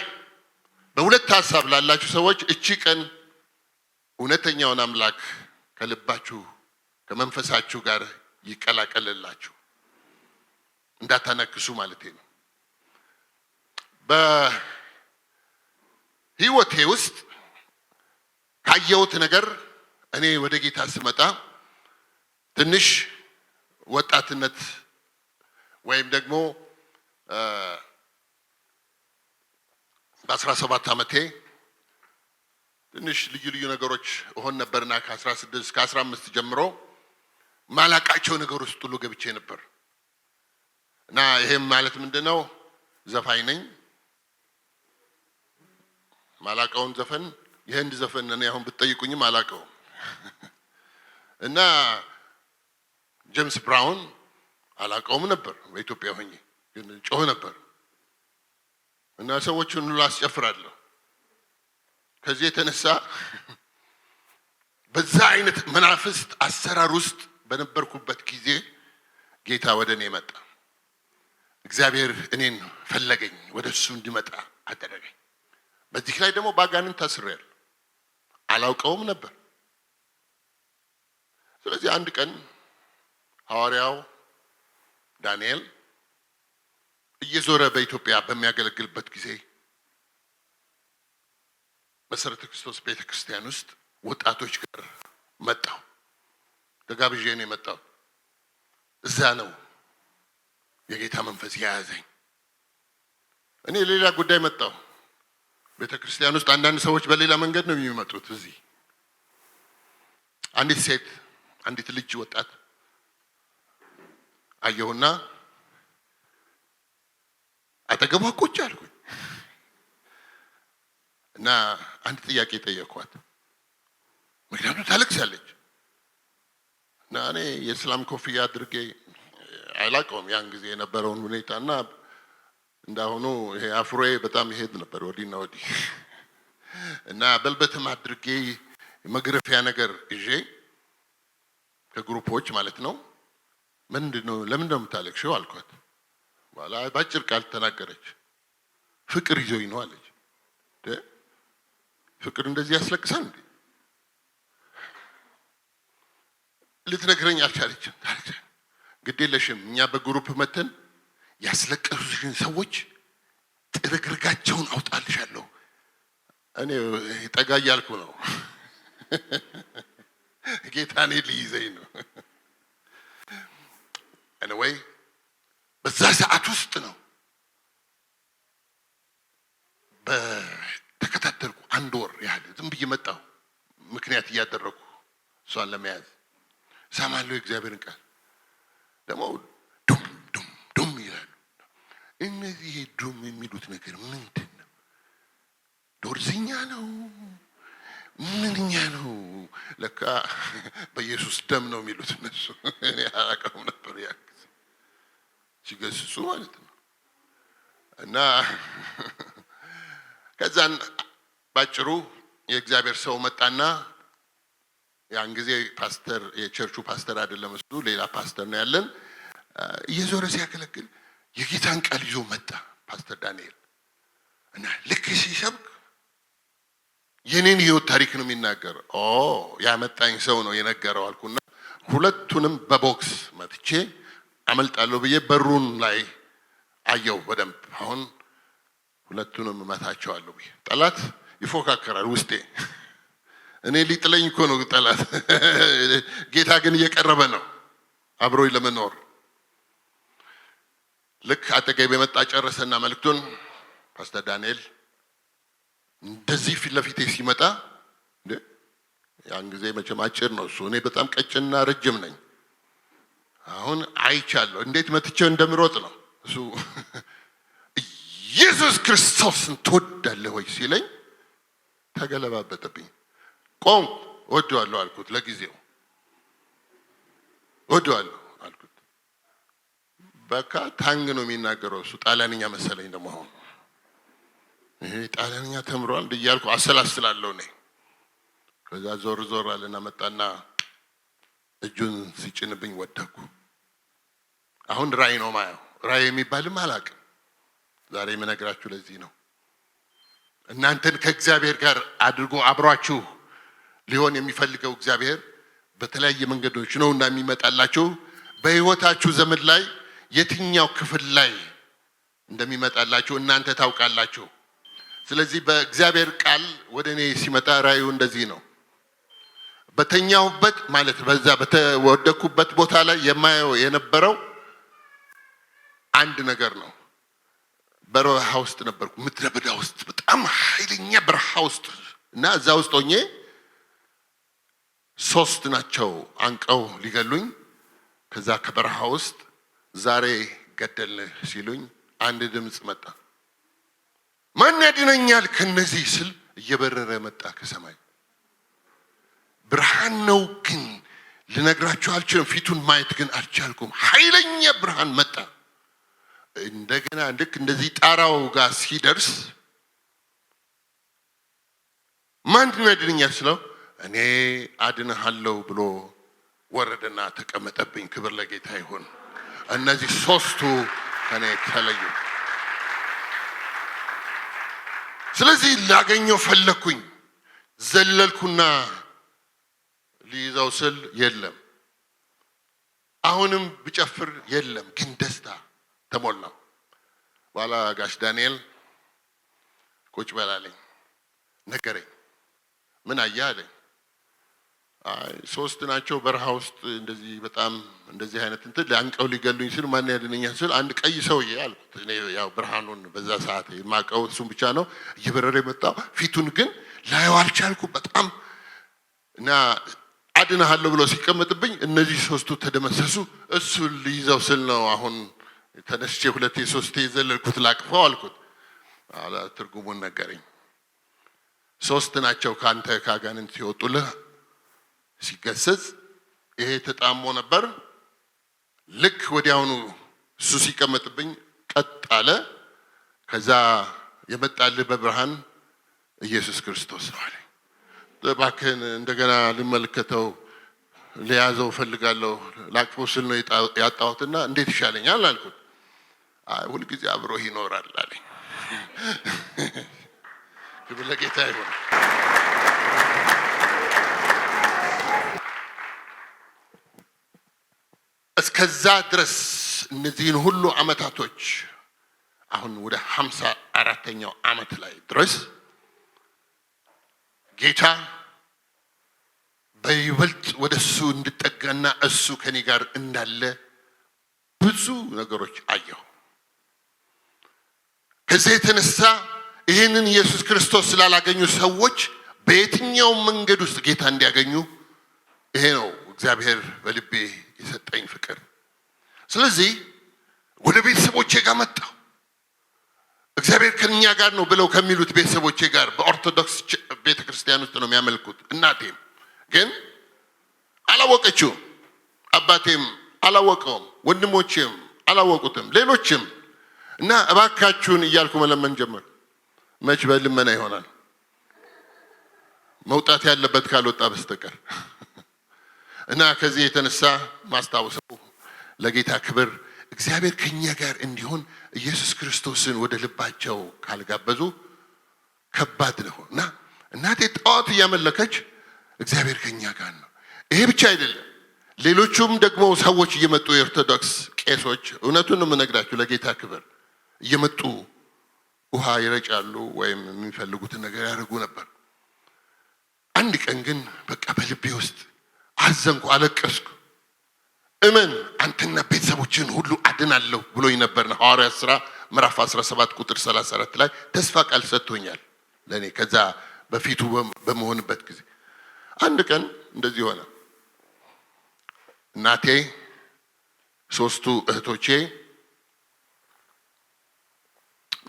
በሁለት ሐሳብ ላላችሁ ሰዎች እቺ ቀን እውነተኛውን አምላክ ከልባችሁ ከመንፈሳችሁ ጋር ይቀላቀልላችሁ እንዳታነክሱ ማለት ነው። በህይወቴ ውስጥ ካየሁት ነገር እኔ ወደ ጌታ ስመጣ ትንሽ ወጣትነት ወይም ደግሞ በ17 ዓመቴ ትንሽ ልዩ ነገሮች ሆን ነበርና ከ16 እስከ 15 ጀምሮ ማላቃቸው ነገሮች ውስጥ ሁሉ ገብቼ ነበር እና ይሄም ማለት ምንድነው ዘፋኝ ነኝ ማላቃውን ዘፈን የህንድ ዘፈን እኔ አሁን ብትጠይቁኝም አላቀው እና ጄምስ ብራውን አላቀውም ነበር በኢትዮጵያ ሆኜ ግን ጮህ ነበር እና ሰዎችን ሁሉ አስጨፍራለሁ ከዚህ የተነሳ በዛ አይነት መናፍስት አሰራር ውስጥ በነበርኩበት ጊዜ ጌታ ወደኔ መጣ እግዚአብሔር እኔን ፈለገኝ ወደሱ እንዲመጣ አደረገኝ በዚህ ላይ ደግሞ ባጋንን ታስሬያለሁ አላውቀውም ነበር ስለዚህ አንድ ቀን ሐዋርያው ዳንኤል እየዞረ በኢትዮጵያ በሚያገለግልበት ጊዜ መሰረተ ክርስቶስ ቤተክርስቲያን ውስጥ ወጣቶች ጋር መጣው ተጋብዤ ነው የመጣው እዛ ነው የጌታ መንፈስ ያዘኝ እኔ ሌላ ጉዳይ መጣው ቤተክርስቲያን ውስጥ አንዳንድ ሰዎች በሌላ መንገድ ነው የሚመጡት እዚህ አንዲት ልጅ ወጣት አየሁና አጠገቧ ቁጭ አልኩኝ እና አንድ ጥያቄ ጠየቅኳት ምክንያቱም ታለቅሳለች እና እኔ የእስላም ኮፍያ አድርጌ አላውቀውም ያን ጊዜ የነበረውን ሁኔታና እንዳሁኑ ይሄ አፍሮዬ በጣም ይሄድ ነበር ወዲና ወዲህ እና በልበትም አድርጌ መግረፊያ ነገር ይዤ ከግሩፖች ማለት ነው ምንድነው ለምንድነው የምታለቅሽው አልኳት ዋላ ባጭር ቃል ተናገረች ፍቅር ይዞኝ ነው አለች ፍቅር እንደዚህ ያስለቅሳል እንዴ ልትነግረኝ አልቻለችም ግዴለሽም እኛ በግሩፕ መተን ያስለቀሱሽን ሰዎች ጥርግርጋቸውን አውጣልሻለሁ እኔ ጠጋ እያልኩ ነው ጌታኔ ሊይዘኝ ነው anyway በዛ ሰዓት ውስጥ ነው በተከታተልኩ አንድ ወር ያህል ዝም ብዬ መጣሁ ምክንያት እያደረኩ እሷን ለመያዝ ሰማለሁ እግዚአብሔርን ቃል ደግሞ ዱም ይላሉ እነዚህ ዱም የሚሉት ነገር ምንድነው ዶርዝኛ ነው ምንኛ ነው ለካ በኢየሱስ ደም ነው የሚሉት እነሱ እኔ አላውቅም ነበር ያ ሲገስጹ ማለት ነው እና ከዛን ባጭሩ የእግዚአብሔር ሰው መጣና ያን ጊዜ ፓስተር የቸርቹ ፓስተር አይደለም እሱ ሌላ ፓስተር ነው ያለን እየዞረ ሲያገለግል የጌታን ቃል ይዞ መጣ ፓስተር ዳንኤል እና ልክ ሲሰብክ የኔን ህይወት ታሪክ ነው የሚናገር ያመጣኝ ሰው ነው የነገረው አልኩና ሁለቱንም በቦክስ መትቼ አመልጣለሁ ብዬ በሩን ላይ አየው በደንብ አሁን ሁለቱንም መታቸዋለሁ ብዬ ጠላት ይፎካከራል ውስጤ እኔ ሊጥለኝ እኮ ነው ጠላት ጌታ ግን እየቀረበ ነው አብሮኝ ለመኖር ልክ አጠገቤ መጣ ጨረሰና መልእክቱን ፓስተር ዳንኤል እንደዚህ ፊት ለፊቴ ሲመጣ ያን ጊዜ መቼም አጭር ነው እሱ እኔ በጣም ቀጭንና ረጅም ነኝ አሁን አይቻለሁ እንዴት መትቼው እንደምሮጥ ነው እሱ ኢየሱስ ክርስቶስን ትወዳለህ ወይ ሲለኝ ተገለባበጠብኝ ቆም ወደዋለሁ አልኩት ለጊዜው ወደዋለሁ አልኩት በቃ ታንግ ነው የሚናገረው እሱ ጣሊያንኛ መሰለኝ ደግሞ አሁን ይሄ ጣሊያንኛ ተምሯል እያልኩ አሰላስላለሁ ነኝ ከዛ ዞር አለና መጣና እጁን ሲጭንብኝ ወደኩ አሁን ራእይ ነው ማየው ራእይ የሚባልም አላውቅም ዛሬ የምነግራችሁ ለዚህ ነው እናንተን ከእግዚአብሔር ጋር አድርጎ አብሯችሁ ሊሆን የሚፈልገው እግዚአብሔር በተለያየ መንገዶች ነውና የሚመጣላችሁ በህይወታችሁ ዘመን ላይ የትኛው ክፍል ላይ እንደሚመጣላችሁ እናንተ ታውቃላችሁ ስለዚህ በእግዚአብሔር ቃል ወደኔ ሲመጣ ራእዩ እንደዚህ ነው በተኛውበት ማለት በዛ በተወደኩበት ቦታ ላይ የማየው የነበረው አንድ ነገር ነው በረሃ ውስጥ ነበርኩ። ምድረ በዳ ውስጥ በጣም ኃይለኛ በረሃ ውስጥ እና እዛ ውስጥ ሆኜ 3 ናቸው አንቀው ሊገሉኝ። ከዛ ከበረሃ ውስጥ ዛሬ ገደልህ ሲሉኝ አንድ ድምጽ መጣ። ማን ያድነኛል ከነዚህ ስል እየበረረ መጣ ከሰማይ። ብርሃን ነው ግን ልነግራችሁ አልችልም። ፊቱን ማየት ግን አልቻልኩም። ኃይለኛ ብርሃን መጣ። እንደገና ልክ እንደዚህ ጣራው ጋር ሲደርስ ማን ያድነኛል ስለው እኔ አድንሃለሁ ብሎ ወረደና ተቀመጠብኝ። ክብር ለጌታ ይሁን። እነዚህ 3ቱ ከኔ ተለዩ። ስለዚህ ላገኘው ፈለኩኝ። ዘለልኩና ሊይዘው ስል የለም። አሁንም ብጨፍር የለም። ግን ደስታ ተሞላው። ባላ ጋሽ ዳንኤል ቁጭ በላለኝ ነገረኝ። ምን አየህ አለኝ። 3 ናቸው በረሃ ውስጥ እንደዚህ በጣም እንደዚህ አይነት እንትን ላንቀው ሊገሉኝ ሲል ማን ያድነኛል ስል አንድ ቀይ ሰውዬ አልኩት። እኔ ያው ብርሃኑን በዛ ሰዓት የማውቀው እሱን ብቻ ነው። እየበረረ የመጣው ፊቱን ግን ላየው አልቻልኩም በጣም እና አድነሃለሁ ብሎ ሲቀመጥብኝ እነዚህ 3ቱ ተደመሰሱ። እሱ ሊይዘው ስል ነው አሁን ተነስቼ 2 3 ዘለልኩት ላቅፈው አልኩት። አላ ትርጉሙን ነገረኝ። 3 ናቸው ካንተ ካጋንንት ሲወጡልህ ሲገሰጽ ይሄ ተጣሞ ነበር። ልክ ወዲያውኑ እሱ ሲቀመጥብኝ ቀጥ አለ። ከዛ የመጣልህ በብርሃን ኢየሱስ ክርስቶስ ነው አለኝ። እባክህን እንደገና ልመልከተው ሊያዘው ፈልጋለሁ ላቅፈው ስል ነው ያጣሁትና እንዴት ይሻለኛል አልኩት። ሁልጊዜ አብሮህ ይኖራል አለኝ። ክብር ለጌታ ይሁን። እስከዛ ድረስ እነዚህን ሁሉ አመታቶች አሁን ወደ 54ኛው አመት ላይ ድረስ ጌታ በይበልጥ ወደሱ እንድጠጋና እሱ ከኔ ጋር እንዳለ ብዙ ነገሮች አየሁ። ከዚህ የተነሳ ይህንን ኢየሱስ ክርስቶስ ስላላገኙ ሰዎች በየትኛው መንገድ ውስጥ ጌታ እንዲያገኙ ይሄ ነው እግዚአብሔር በልቤ የሰጠኝ ፍቅር። ስለዚህ ወደ ቤተሰቦቼ ጋር መጣሁ። እግዚአብሔር ከኛ ጋር ነው ብለው ከሚሉት ቤተሰቦቼ ጋር በኦርቶዶክስ ቤተክርስቲያን ውስጥ ነው የሚያመልኩት። እናቴም ግን አላወቀችውም፣ አባቴም አላወቀውም፣ ወንድሞቼም አላወቁትም፣ ሌሎችም እና እባካችሁን እያልኩ መለመን ጀመር። መች በልመና ይሆናል መውጣት ያለበት ካልወጣ በስተቀር እና ከዚህ የተነሳ ማስታወሰው ለጌታ ክብር እግዚአብሔር ከኛ ጋር እንዲሆን ኢየሱስ ክርስቶስን ወደ ልባቸው ካልጋበዙ ከባድ ነው እና እናቴ ጣዖት እያመለከች እግዚአብሔር ከኛ ጋር ነው። ይሄ ብቻ አይደለም፣ ሌሎቹም ደግሞ ሰዎች እየመጡ የኦርቶዶክስ ቄሶች እውነቱን ነው የምነግራችሁ ለጌታ ክብር እየመጡ ውሃ ይረጫሉ ወይም የሚፈልጉትን ነገር ያደርጉ ነበር። አንድ ቀን ግን በቃ በልቤ ውስጥ አዘንኩ፣ አለቀስኩ። እመን አንተና ቤተሰቦችን ሁሉ አድናለሁ ብሎኝ ነበር። ሐዋርያት ሥራ ምዕራፍ 17 ቁጥር 34 ላይ ተስፋ ቃል ሰጥቶኛል ለኔ ከዛ በፊቱ በመሆንበት ጊዜ። አንድ ቀን እንደዚህ ሆነ። እናቴ 3ቱ እህቶቼ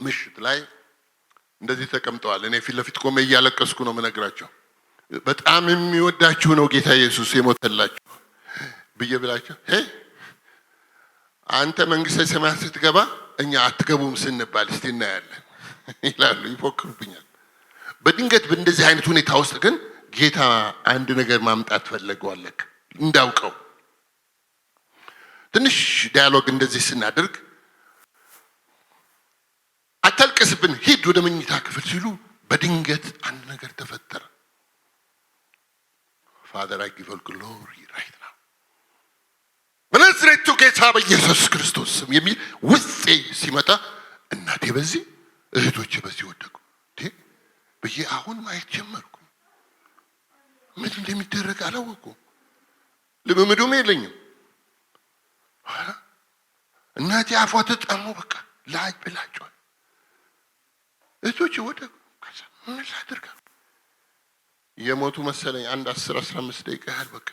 ምሽት ላይ እንደዚህ ተቀምጠዋል። እኔ ፊት ለፊት ቆሜ እያለቀስኩ ነው የምነግራቸው። በጣም የሚወዳችሁ ነው ጌታ ኢየሱስ የሞተላችሁ ብዬ ብላችሁ አንተ መንግስተ ሰማያት ስትገባ እኛ አትገቡም ስንባል እስቲ እናያለን ይላሉ፣ ይፎክሩብኛል። በድንገት በእንደዚህ አይነት ሁኔታ ውስጥ ግን ጌታ አንድ ነገር ማምጣት ፈለገዋለክ እንዳውቀው። ትንሽ ዳያሎግ እንደዚህ ስናደርግ አታልቅስብን ሂድ ወደ መኝታ ክፍል ሲሉ በድንገት አንድ ነገር ተፈጠረ። Father, I give all glory right now. በናዝሬቱ ጌታ በኢየሱስ ክርስቶስ ስም የሚል ውስጤ ሲመጣ እናቴ በዚህ እህቶቼ በዚህ ወደቁ ብዬ አሁን ማየት ጀመርኩ። ምን እንደሚደረግ አላወኩም፣ ልምምዱም የለኝም። እናቴ አፏ ተጣሞ በቃ ላጭ ብላጭዋል። እህቶቼ ወደ ከዛ ምን ላድርግ የሞቱ መሰለኝ። አንድ 10-15 ደቂቃ ያህል በቃ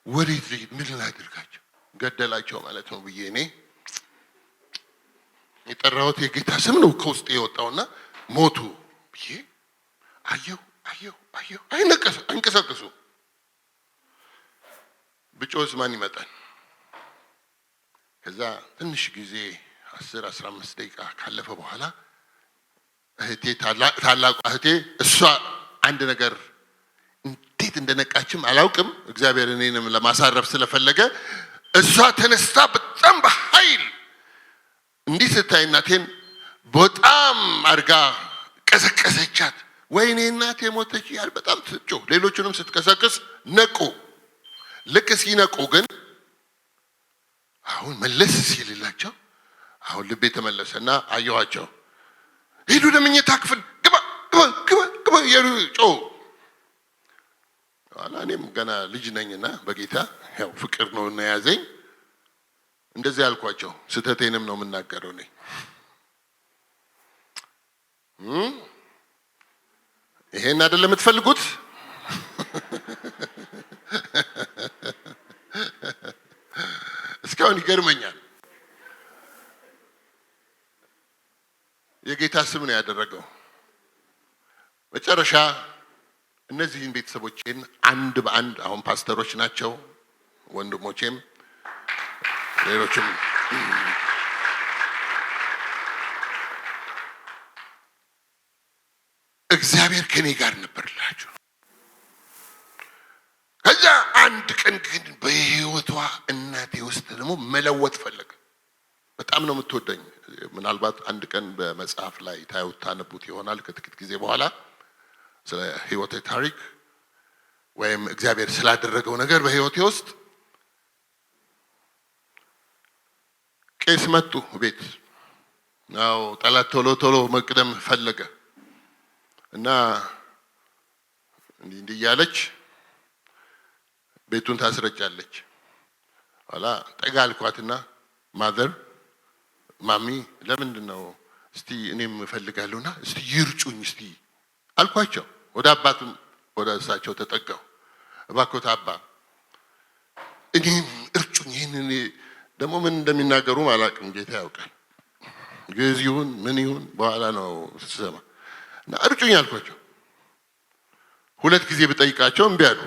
ወዴት ልሂድ ምን ላድርጋቸው ገደላቸው ማለት ነው ብዬ እኔ የጠራሁት የጌታ ስም ነው ከውስጥ የወጣውና ሞቱ ብዬ አየሁ አይንቀሳቀሱ ብጮስ ማን ይመጣል? ከዛ ትንሽ ጊዜ 10-15 ደቂቃ ካለፈ በኋላ እህቴ ታላቋ እህቴ እሷ አንድ ነገር እንዴት እንደነቃችም አላውቅም። እግዚአብሔር እኔንም ለማሳረፍ ስለፈለገ እሷ ተነስታ በጣም በኃይል እንዲህ ስታይ እናቴን በጣም አድርጋ ቀሰቀሰቻት። ወይኔ እናቴ ሞተች ያል በጣም ትጮህ። ሌሎቹንም ስትቀሰቅስ ነቁ። ልክ ሲነቁ ግን አሁን መለስ ሲልላቸው አሁን ልቤ ተመለሰና አየኋቸው። ሄዱ ለምኝታ ክፍል ግባ እያሉ ጮሁ። ኋላ እኔም ገና ልጅ ነኝና በጌታ ያው ፍቅር ነው እና ያዘኝ። እንደዚህ ያልኳቸው ስተቴንም ነው የምናገረው ነኝ። ይሄን አይደለም የምትፈልጉት? እስካሁን ይገርመኛል። የጌታ ስም ነው ያደረገው። መጨረሻ እነዚህን ቤተሰቦቼን አንድ በአንድ አሁን ፓስተሮች ናቸው ወንድሞቼም ሌሎችም እግዚአብሔር ከኔ ጋር ነበርላችሁ። ከዛ አንድ ቀን ግን በህይወቷ እናቴ ውስጥ ደግሞ መለወጥ ፈለገ። በጣም ነው የምትወደኝ። ምናልባት አንድ ቀን በመጽሐፍ ላይ ታነቡት ይሆናል ከጥቂት ጊዜ በኋላ ስለ ህይወቴ ታሪክ ወይም እግዚአብሔር ስላደረገው ነገር በህይወቴ ውስጥ። ቄስ መጡ ቤት ነው። ጠላት ቶሎ መቅደም ፈለገ እና እንዲህ እያለች ቤቱን ታስረጫለች። ኋላ ጠጋ አልኳትና ማሚ ለምንድነው እስቲ እኔም እፈልጋለሁና እስቲ ይርጩኝ እስቲ አልኳቸው። ወደ አባቱም ወደ እሳቸው ተጠጋው። እባክዎት አባ እኔም እርጩኝ። ይሄንን ደግሞ ምን እንደሚናገሩ አላውቅም፣ ጌታ ያውቃል። ግዕዝ ይሁን ምን ይሁን በኋላ ነው ስሰማ እና እርጩኝ አልኳቸው። 2 ጊዜ ብጠይቃቸው እምቢ አሉ።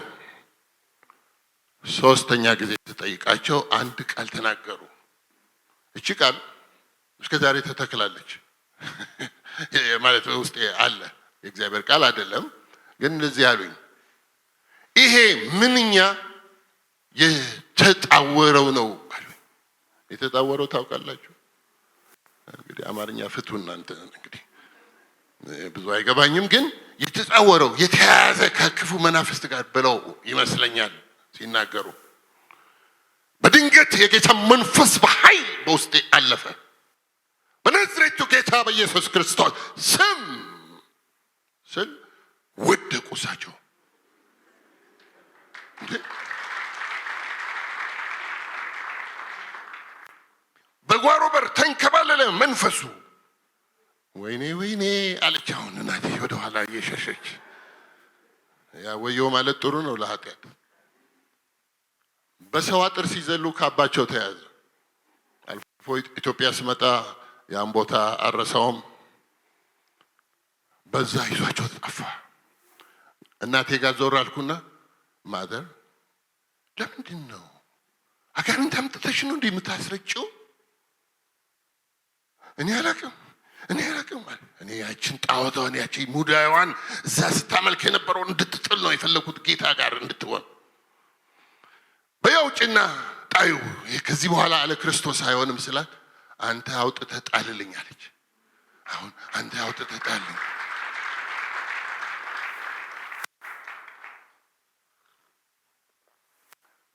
3ኛ ጊዜ ብጠይቃቸው አንድ ቃል ተናገሩ። እቺ ቃል እስከ ዛሬ ተተክላለች ማለት ውስጤ አለ። የእግዚአብሔር ቃል አይደለም ግን እንደዚህ ያሉኝ፣ ይሄ ምንኛ የተጣወረው ነው አሉኝ። የተጣወረው ታውቃላችሁ እንግዲህ አማርኛ ፍቱ እናንተ እንግዲህ ብዙ አይገባኝም፣ ግን የተጣወረው የተያዘ ከክፉ መናፍስት ጋር ብለው ይመስለኛል ሲናገሩ። በድንገት የጌታ መንፈስ በኃይል በውስጤ አለፈ። በናዝሬቱ ጌታ በኢየሱስ ክርስቶስ ስም ስል ወደቁ እሳቸው። በጓሮ በር ተንከባለለ መንፈሱ። ወይኔ አለች። አሁን እናቴ ወደ ኋላ እየሸሸች ያ ወዮ ማለት ጥሩ ነው ለኃጢአት። በሰው አጥር ሲዘሉ ካባቸው ተያዘ። አልፎ ኢትዮጵያ ስመጣ ያን ቦታ አረሳውም። በዛ ይዟቸው ጠፋ። እናቴ ጋር ዞር አልኩና ማዘር ለምንድን ነው አጋንንት አምጥተሽ ነው እንዴ የምታስረጭው? እኔ አላውቅም እኔ ያችን ጣዖቷን ያችን ሙዳዋን እዛ ስታመልክ የነበረውን እንድትጥል ነው የፈለኩት ጌታ ጋር እንድትሆን። በያውጭና ጣዩ ከዚህ በኋላ አለ ክርስቶስ አይሆንም ስላት አንተ አውጥተህ ጣልልኝ አለች። አሁን አንተ አውጥተህ ጣልልኝ።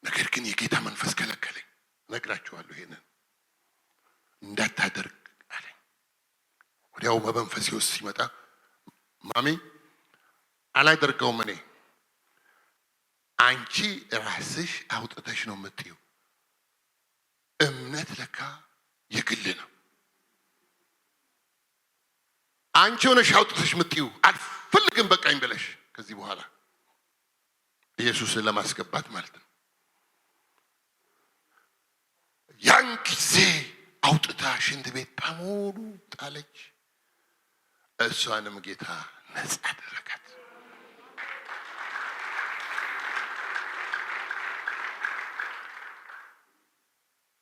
ነገር ግን የጌታ መንፈስ ከለከለኝ። ነግራችኋለሁ ይሄንን እንዳታደርግ አለኝ። ወዲያው በመንፈሴ ውስጥ ሲመጣ ማሚ አላደርገውም እኔ አንቺ ራስሽ አውጥተሽ ነው የምትይው። እምነት ለካ የግል ነው። አንቺ ሆነሽ አውጥተሽ ምጥዩ አልፈልግም በቃኝ ብለሽ ከዚህ በኋላ ኢየሱስን ለማስገባት ማለት ነው። ያን ጊዜ አውጥታ ሽንት ቤት በሙሉ ጣለች። እሷንም ጌታ ነፃ አደረጋት።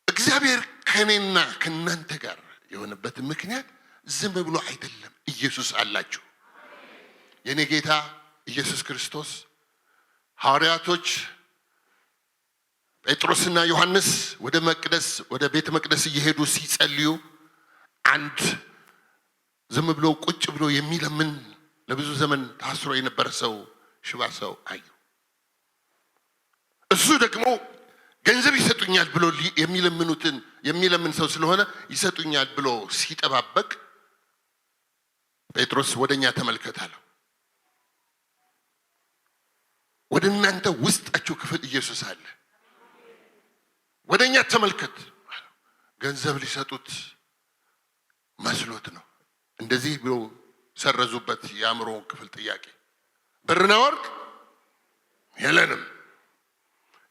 እግዚአብሔር ከኔና ከናንተ ጋር የሆነበት ምክንያት ዝም ብሎ አይደለም። ኢየሱስ አላችሁ። የኔ ጌታ ኢየሱስ ክርስቶስ ሐዋርያቶች ጴጥሮስና ዮሐንስ ወደ ቤተ መቅደስ እየሄዱ ሲጸልዩ አንድ ዝም ብሎ ቁጭ ብሎ የሚለምን ለብዙ ዘመን ታስሮ የነበረ ሰው ሽባ ሰው አዩ። እሱ ደግሞ ገንዘብ ይሰጡኛል ብሎ የሚለምን ሰው ስለሆነ ይሰጡኛል ብሎ ሲጠባበቅ ጴጥሮስ ወደኛ ተመልከት አለው። ወደ እናንተ ውስጣችሁ ክፍል ኢየሱስ አለ። ወደኛ ተመልከት። ገንዘብ ሊሰጡት መስሎት ነው። እንደዚህ ብሎ ሰረዙበት የአእምሮ ክፍል ጥያቄ። ብርና ወርቅ የለንም፣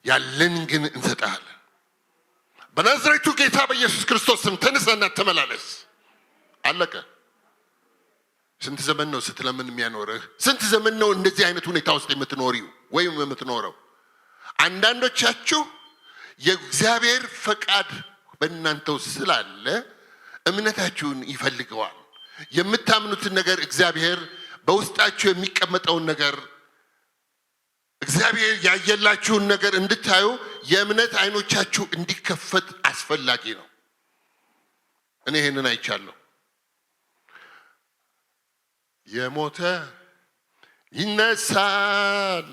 ያለን ግን እንሰጣለን። በናዝሬቱ ጌታ በኢየሱስ ክርስቶስ ስም ተነሳና ተመላለስ። አለቀ። ስንት ዘመን ነው ስትለምን የሚያኖርህ? ስንት ዘመን ነው እንደዚህ አይነት ሁኔታ ውስጥ የምትኖሪው ወይም የምትኖረው? አንዳንዶቻችሁ የእግዚአብሔር ፈቃድ በእናንተ ውስጥ ስላለ እምነታችሁን ይፈልገዋል። የምታምኑትን ነገር እግዚአብሔር በውስጣችሁ የሚቀመጠውን ነገር እግዚአብሔር ያየላችሁን ነገር እንድታዩ የእምነት አይኖቻችሁ እንዲከፈት አስፈላጊ ነው። እኔ ይሄንን አይቻለሁ። የሞተ ይነሳል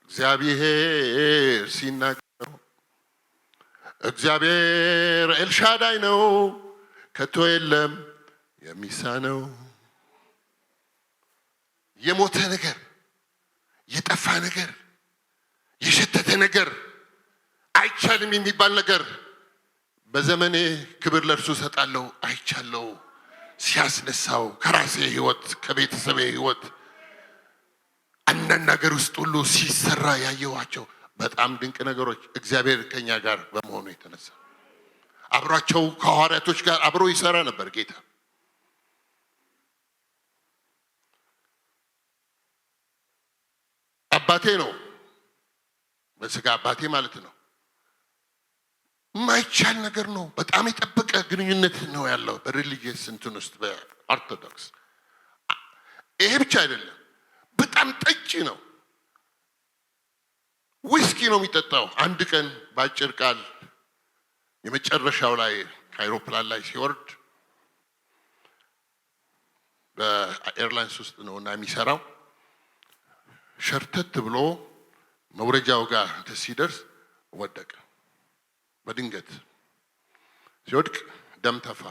እግዚአብሔር ሲናገር። እግዚአብሔር ኤልሻዳይ ነው፣ ከቶ የለም የሚሳነው። የሞተ ነገር፣ የጠፋ ነገር፣ የሸተተ ነገር፣ አይቻልም የሚባል ነገር በዘመኔ ክብር ለእርሱ ሰጣለሁ አይቻለሁ። ሲያስነሳው ከራሴ ህይወት ከቤተሰቤ ህይወት አንዳንድ ነገር ውስጥ ሁሉ ሲሰራ ያየኋቸው በጣም ድንቅ ነገሮች እግዚአብሔር ከኛ ጋር በመሆኑ የተነሳ አብሯቸው ከሐዋርያቶች ጋር አብሮ ይሰራ ነበር ጌታ። አባቴ ነው፣ በስጋ አባቴ ማለት ነው። ማይቻል ነገር ነው። በጣም የጠበቀ ግንኙነት ነው ያለው በሪሊጂየስ እንትን ውስጥ በኦርቶዶክስ። ይሄ ብቻ አይደለም፣ በጣም ጠጪ ነው። ዊስኪ ነው የሚጠጣው። አንድ ቀን ባጭር ቃል የመጨረሻው ላይ ከአይሮፕላን ላይ ሲወርድ በኤርላይንስ ውስጥ ነው እና የሚሰራው ሸርተት ብሎ መውረጃው ጋር ሲደርስ ወደቀ። በድንገት ሲወድቅ ደም ተፋ።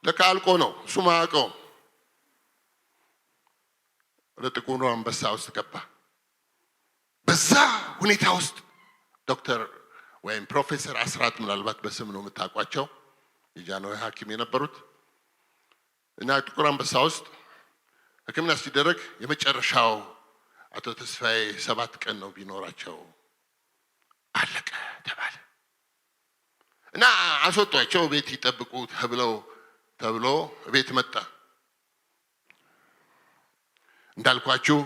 ለካ አልቆ ነው እሱ ማያውቀው። ወደ ጥቁሩ አንበሳ ውስጥ ገባ። በዛ ሁኔታ ውስጥ ዶክተር ወይም ፕሮፌሰር አስራት ምናልባት በስም ነው የምታውቋቸው የጃንሆይ ሐኪም የነበሩት እና ጥቁር አንበሳ ውስጥ ሕክምና ሲደረግ የመጨረሻው አቶ ተስፋዬ 7 ቀን ነው ቢኖራቸው አለቀ ተባለ እና አስወጧቸው። ቤት ይጠብቁ ተብሎ ቤት መጣ። እንዳልኳችሁ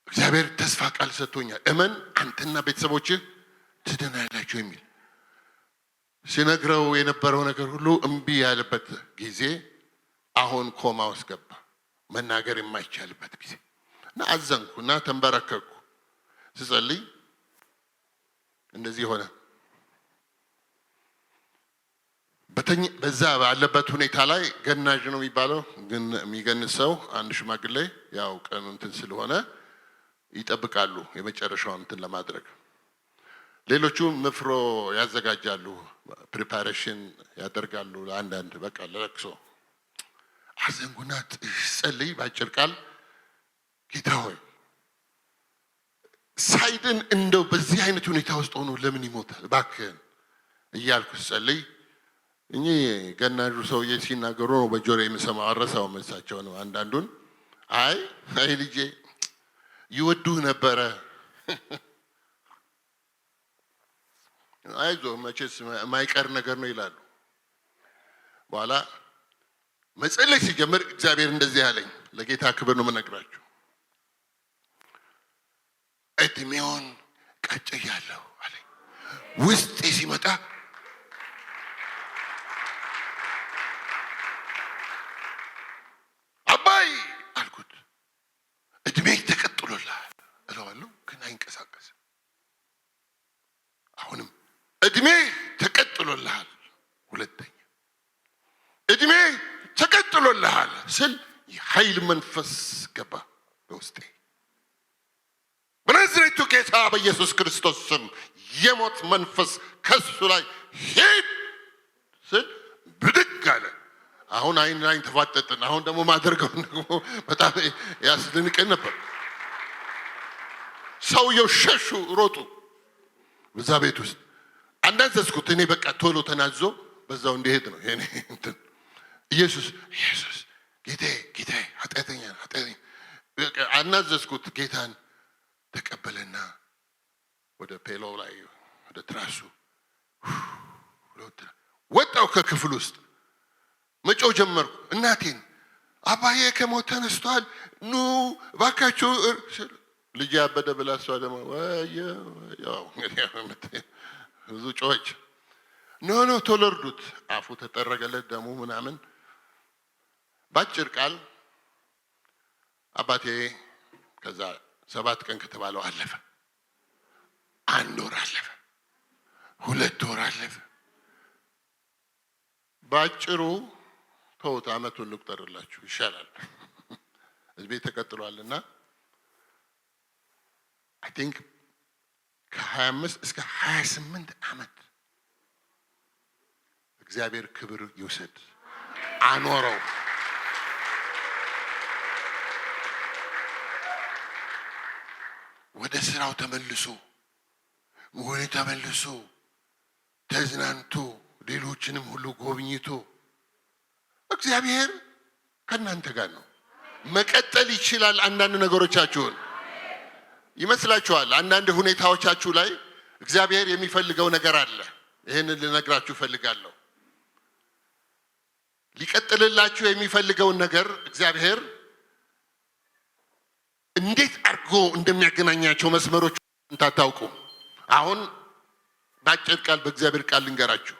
እግዚአብሔር ተስፋ ቃል ሰጥቶኛል። እመን አንተና ቤተሰቦችህ ትድናላችሁ የሚል ሲነግረው የነበረው ነገር ሁሉ እምቢ ያለበት ጊዜ አሁን ኮማ ውስጥ ገባ። መናገር የማይቻልበት ጊዜ እና አዘንኩና ተንበረከኩ። ስጸልይ እንደዚህ ሆነ። በዛ ባለበት ሁኔታ ላይ ገናዥ ነው የሚባለው፣ ግን የሚገንዝ ሰው አንድ ሽማግሌ ያው ቀኑ እንትን ስለሆነ ይጠብቃሉ የመጨረሻውን እንትን ለማድረግ። ሌሎቹ ንፍሮ ያዘጋጃሉ፣ ፕሪፓሬሽን ያደርጋሉ ለአንዳንድ በቃ ለለቅሶ። አዘንኩና ጸልይ ባጭር ቃል ጌታ ሆይ ሳይድን እንደው በዚህ አይነት ሁኔታ ውስጥ ሆኖ ለምን ይሞታል እባክህን እያልኩ ጸልይ። እኚህ ገናዡ ሰውዬ ሲናገሩ ነው በጆሮዬ የምሰማው። አረሳውም እሳቸው ነው አንዳንዱን። አይ ልጄ ይወዱህ ነበረ፣ አይዞህ መቼስ የማይቀር ነገር ነው ይላሉ። በኋላ መጸለይ ሲጀምር እግዚአብሔር እንደዚህ አለኝ። ለጌታ ክብር ነው የምነግራችሁ። እድሜውን ቀጭያለሁ አለኝ። ውስጤ ሲመጣ አባይ አልኩት። እድሜ ተቀጥሎልሃል እለዋለሁ፣ ግን አይንቀሳቀስም። አሁንም እድሜ ተቀጥሎልሃል፣ ሁለተኛ እድሜ ተቀጥሎልሃል ስል የኃይል መንፈስ ገባ በውስጤ። በናዝሬቱ ጌታ በኢየሱስ ክርስቶስ ስም የሞት መንፈስ ከሱ ላይ ሂድ ስል ብድግ አለ። አሁን አይን ተፋጠጥን። አሁን ደግሞ ማደርገው ደግሞ በጣም ያስደንቀን ነበር። ሰውየው ሸሹ፣ ሮጡ በዛ ቤት ውስጥ። አናዘዝኩት እኔ በቃ ቶሎ ተናዞ በዛው እንዲሄድ ነው የኔ እንትን። ኢየሱስ ጌታዬ ኃጢአተኛ አናዘዝኩት። ጌታን ተቀበለና ወደ ፔሎው ላይ ወደ ትራሱ ወጣው። ከክፍል ውስጥ መጮህ ጀመርኩ። እናቴን አባዬ ከሞት ተነስቷል፣ ኑ እባካችሁ። ልጅ አበደ ብላ እሷ ደግሞ ብዙ ጮኸች። ኖ ቶሎ እርዱት። አፉ ተጠረገለት ደሙ ምናምን። ባጭር ቃል አባቴ ከዛ 7 ቀን ከተባለው አለፈ። 1 ወር አለፈ፣ 2 ወር አለፈ። ባጭሩ ተውት፣ አመቱን ልቁጠርላችሁ ይሻላል። እዚህ ቤት ተቀጥሏልና አይ ቲንክ ከ25 እስከ 28 አመት እግዚአብሔር ክብር ይውሰድ አኖረው። ወደ ስራው ተመልሶ ተዝናንቶ ሌሎችንም ሁሉ ጎብኝቶ እግዚአብሔር ከእናንተ ጋር ነው። መቀጠል ይችላል። አንዳንድ ነገሮቻችሁን ይመስላችኋል። አንዳንድ ሁኔታዎቻችሁ ላይ እግዚአብሔር የሚፈልገው ነገር አለ። ይህንን ልነግራችሁ እፈልጋለሁ። ሊቀጥልላችሁ የሚፈልገውን ነገር እግዚአብሔር እንዴት አድርጎ እንደሚያገናኛቸው መስመሮች እንታታውቁ። አሁን ባጭር ቃል በእግዚአብሔር ቃል ልንገራችሁ።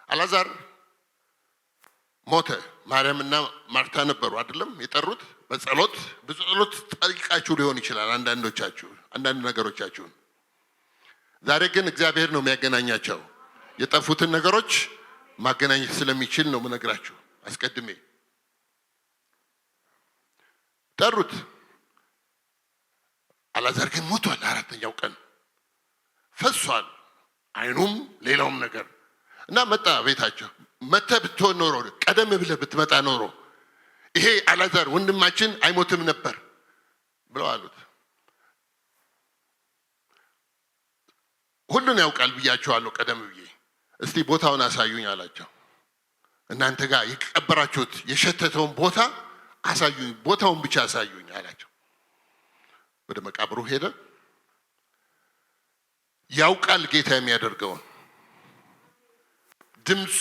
አልዓዛር ሞተ። ማርያምና ማርታ ነበሩ አይደለም የጠሩት። በጸሎት ብዙ ጸሎት ጠይቃችሁ ሊሆን ይችላል አንዳንዶቻችሁ አንዳንድ ነገሮቻችሁን። ዛሬ ግን እግዚአብሔር ነው የሚያገናኛቸው። የጠፉትን ነገሮች ማገናኘት ስለሚችል ነው የምነግራችሁ። አስቀድሜ ጠሩት። አልዓዛር ግን ሞቷል። 4ኛው ቀን ፈሷል፣ አይኑም ሌላውም ነገር እና መጣ ቤታቸው። መተህ ብትሆን ኖሮ ቀደም ብለህ ብትመጣ ኖሮ ይሄ አልዓዛር ወንድማችን አይሞትም ነበር ብለው አሉት። ሁሉን ያውቃል ብያቸዋለሁ ቀደም ብዬ። እስቲ ቦታውን አሳዩኝ አላቸው። እናንተ ጋር የቀበራችሁት የሸተተውን ቦታ አሳዩኝ፣ ቦታውን ብቻ አሳዩኝ አላቸው። ወደ መቃብሩ ሄደ። ያውቃል ጌታ የሚያደርገውን። ድምፁ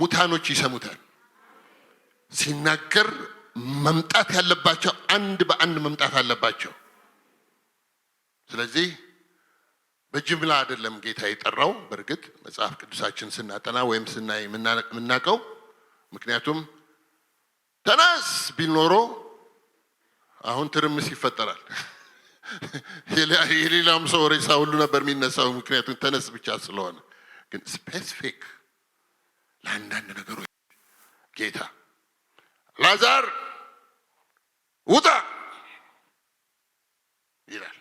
ሙታኖች ይሰሙታል። ሲናገር መምጣት ያለባቸው አንድ በአንድ መምጣት አለባቸው። ስለዚህ በጅምላ አይደለም ጌታ የጠራው። በእርግጥ መጽሐፍ ቅዱሳችን ስናጠና ወይም ስናይ የምናውቀው፣ ምክንያቱም ተነስ ቢል ኖሮ አሁን ትርምስ ይፈጠራል። የሌላም ሰው ሬሳ ሁሉ ነበር የሚነሳው፣ ምክንያቱም ተነስ ብቻ ስለሆነ። ግን ስፔሲፊክ ለአንዳንድ ነገሮች ጌታ አልዓዛር ውጣ ይላል።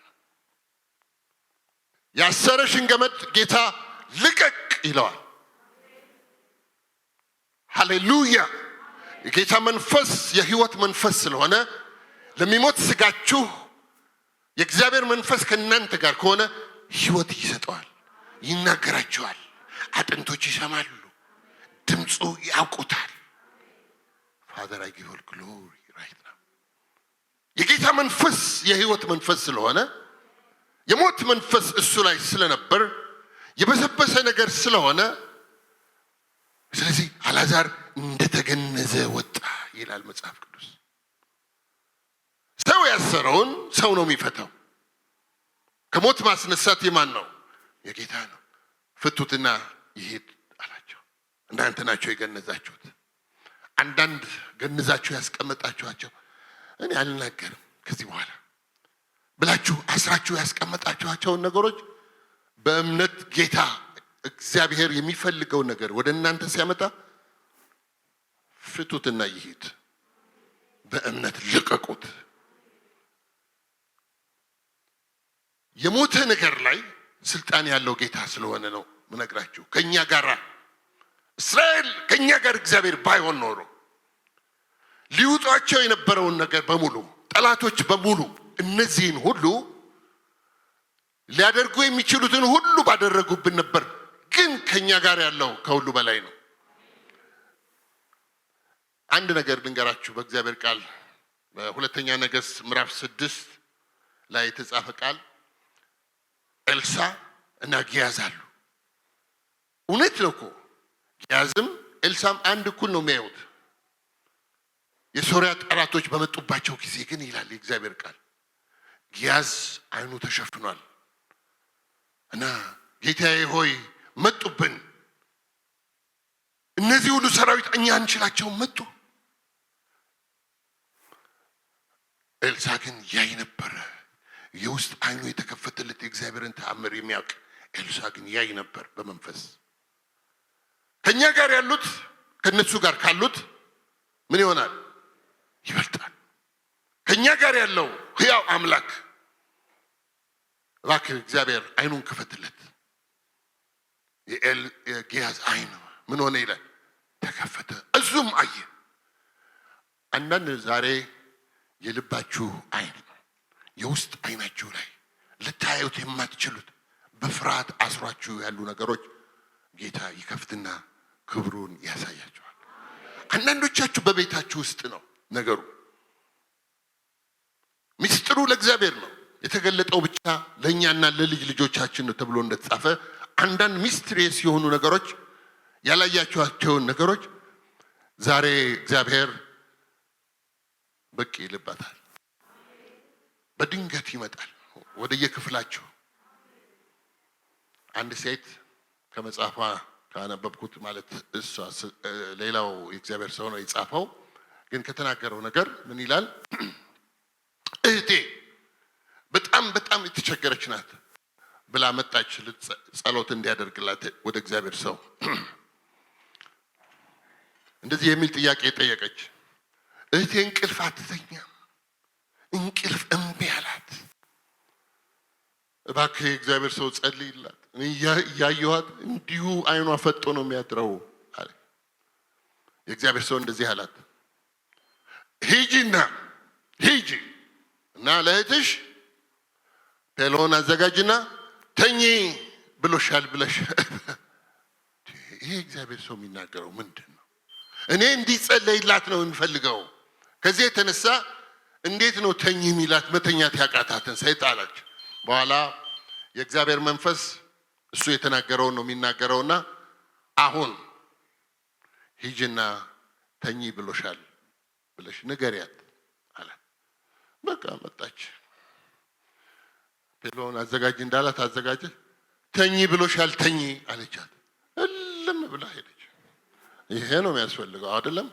ያሰረሽን ገመድ ጌታ ልቀቅ ይለዋል። ሃሌሉያ! የጌታ መንፈስ የህይወት መንፈስ ስለሆነ ለሚሞት ስጋችሁ የእግዚአብሔር መንፈስ ከእናንተ ጋር ከሆነ ህይወት ይሰጠዋል፣ ይናገራችኋል፣ አጥንቶች ይሰማሉ፣ ድምፁ ያውቁታል። ፋዘር አይ ጊቭ ኦል ግሎሪ ራይት ናው። የጌታ መንፈስ የህይወት መንፈስ ስለሆነ የሞት መንፈስ እሱ ላይ ስለነበር የበሰበሰ ነገር ስለሆነ ስለዚህ አልዓዛር እንደተገነዘ ወጣ ይላል መጽሐፍ ቅዱስ። ሰው ያሰረውን ሰው ነው የሚፈታው። ከሞት ማስነሳት የማን ነው? የጌታ ነው። ፍቱትና ይሄድ አላቸው። እናንተ ናችሁ የገነዛችሁት። አንዳንድ ገንዛችሁ ያስቀመጣችኋቸው እኔ አልናገርም ከዚህ በኋላ ብላችሁ አስራችሁ ያስቀመጣችኋቸውን ነገሮች በእምነት ጌታ እግዚአብሔር የሚፈልገው ነገር ወደ እናንተ ሲያመጣ ፍቱትና ይሄድ። በእምነት ልቀቁት። የሞተ ነገር ላይ ስልጣን ያለው ጌታ ስለሆነ ነው ምነግራችሁ። ከኛ ጋር እስራኤል ከኛ ጋር እግዚአብሔር ባይሆን ኖሮ ሊውጧቸው የነበረውን ነገር በሙሉ ጠላቶች በሙሉ እነዚህን ሁሉ ሊያደርጉ የሚችሉትን ሁሉ ባደረጉብን ነበር። ግን ከኛ ጋር ያለው ከሁሉ በላይ ነው። አንድ ነገር ልንገራችሁ። በእግዚአብሔር ቃል በሁለተኛ ነገሥት ምዕራፍ 6 ላይ የተጻፈ ቃል ኤልሳ እና ጊያዝ አሉ። እውነት ነው እኮ ጊያዝም ኤልሳም አንድ እኩል ነው የሚያዩት። የሶሪያ ጠላቶች በመጡባቸው ጊዜ ግን ይላል የእግዚአብሔር ቃል ጊያዝ አይኑ ተሸፍኗል እና ጌታዬ ሆይ መጡብን፣ እነዚህ ሁሉ ሰራዊት እኛ አንችላቸውም መጡ። ኤልሳ ግን ያይ ነበረ። የውስጥ አይኑ የተከፈተለት የእግዚአብሔርን ተአምር የሚያውቅ ኤልሳ ግን ያይ ነበር በመንፈስ። ከኛ ጋር ያሉት ከነሱ ጋር ካሉት ምን ይሆናል? ይበልጣል። ከኛ ጋር ያለው ሕያው አምላክ እባክህ እግዚአብሔር አይኑን ክፈትለት። የጊያዝ አይን ምን ሆነ ይላል? ተከፈተ፣ እሱም አየ። አንዳንድ ዛሬ የልባችሁ አይን የውስጥ አይናችሁ ላይ ልታዩት የማትችሉት በፍርሃት አስሯችሁ ያሉ ነገሮች ጌታ ይከፍትና ክብሩን ያሳያችኋል። አንዳንዶቻችሁ በቤታችሁ ውስጥ ነው ነገሩ። ሚስጥሩ ለእግዚአብሔር ነው የተገለጠው፣ ብቻ ለእኛና ለልጅ ልጆቻችን ነው ተብሎ እንደተጻፈ አንዳንድ ሚስትሪየስ የሆኑ ነገሮች ያላያችኋቸውን ነገሮች ዛሬ እግዚአብሔር በቂ ይልባታል። በድንገት ይመጣል ወደ የክፍላችሁ። አንድ ሴት ከመጽሐፏ ካነበብኩት ማለት እሷ ሌላው የእግዚአብሔር ሰው ነው የጻፈው፣ ግን ከተናገረው ነገር ምን ይላል? እህቴ በጣም በጣም የተቸገረች ናት ብላ መጣች ጸሎት እንዲያደርግላት ወደ እግዚአብሔር ሰው። እንደዚህ የሚል ጥያቄ ጠየቀች። እህቴ እንቅልፍ አትተኛም፣ እንቅልፍ እምቢ አላት። እባክህ የእግዚአብሔር ሰው ጸልይላት፣ እያየኋት እንዲሁ አይኗ ፈጦ ነው የሚያድረው አለ። የእግዚአብሔር ሰው እንደዚህ አላት፣ ሂጂ እና ለእህትሽ ፔሎን አዘጋጅና ተኚ ብሎሻል ብለሽ። ይሄ እግዚአብሔር ሰው የሚናገረው ምንድን ነው? እኔ እንዲጸለይላት ነው የሚፈልገው። ከዚህ የተነሳ እንዴት ነው ተኚ የሚላት? መተኛት ያቃታትን ሰይጣናች። በኋላ የእግዚአብሔር መንፈስ እሱ የተናገረውን ነው የሚናገረውና አሁን ሂጂና ተኚ ብሎሻል ብለሽ ንገሪያት አለ። በቃ መጣች። ፔሎን አዘጋጅ እንዳላት አዘጋጀ። ተኚ ብሎሻል ተኚ አለቻት። እልም ብላ ሄደች። ይሄ ነው የሚያስፈልገው አይደለም?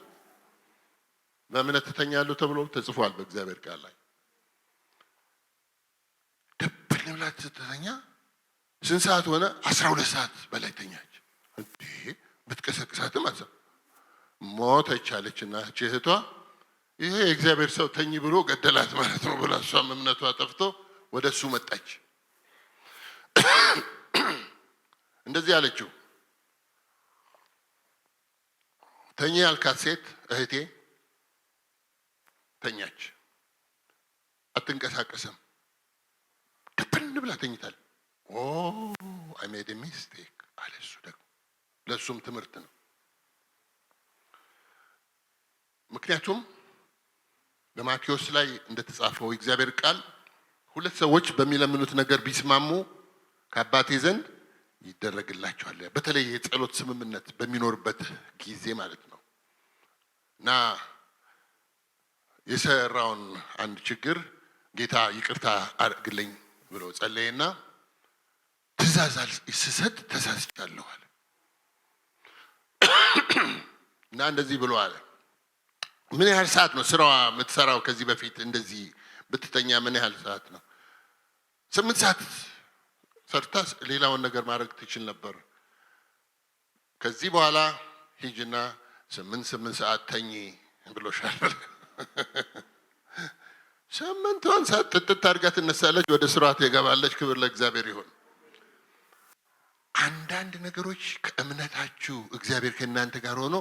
በእምነት ተኛሉ ተብሎ ተጽፏል በእግዚአብሔር ቃል ላይ። ደብን ብላ ስትተኛ ስንት ሰዓት ሆነ? 12 ሰዓት በላይ ተኛች። እንዴ ብትቀሰቅሳትም ሞተች አለችና እህቷ ይሄ የእግዚአብሔር ሰው ተኝ ብሎ ገደላት ማለት ነው ብላ እሷም እምነቷ ጠፍቶ ወደ እሱ መጣች። እንደዚህ አለችው፣ ተኚ ያልካት ሴት እህቴ ተኛች፣ አትንቀሳቀስም፣ ደብን ብላ ተኝታል። ኦ አይ ሜድ ኤ ሚስቴክ አለ እሱ ደግሞ ለሱም ትምህርት ነው። ምክንያቱም በማቴዎስ ላይ እንደተጻፈው እግዚአብሔር ቃል ሁለት ሰዎች በሚለምኑት ነገር ቢስማሙ ከአባቴ ዘንድ ይደረግላቸዋል። በተለይ የጸሎት ስምምነት በሚኖርበት ጊዜ ማለት ነው። እና የሰራውን አንድ ችግር ጌታ ይቅርታ አድርግልኝ ብሎ ጸለየና ትእዛዝ ስሰጥ ተሳስቻለሁ አለ። እና እንደዚህ ብሎ አለ፣ ምን ያህል ሰዓት ነው ስራዋ የምትሰራው? ከዚህ በፊት እንደዚህ ብትተኛ ምን ያህል ሰዓት ነው? 8 ሰዓት ሰርታ ሌላውን ነገር ማድረግ ትችል ነበር። ከዚህ በኋላ ሂጂና 8 ሰዓት ተኚ ብሎሻል። 8 ሰዓት ጥጥት አድርጋ ትነሳለች፣ ወደ ስራዋ ትገባለች። ክብር ለእግዚአብሔር ይሁን። አንዳንድ ነገሮች ከእምነታችሁ እግዚአብሔር ከእናንተ ጋር ሆኖ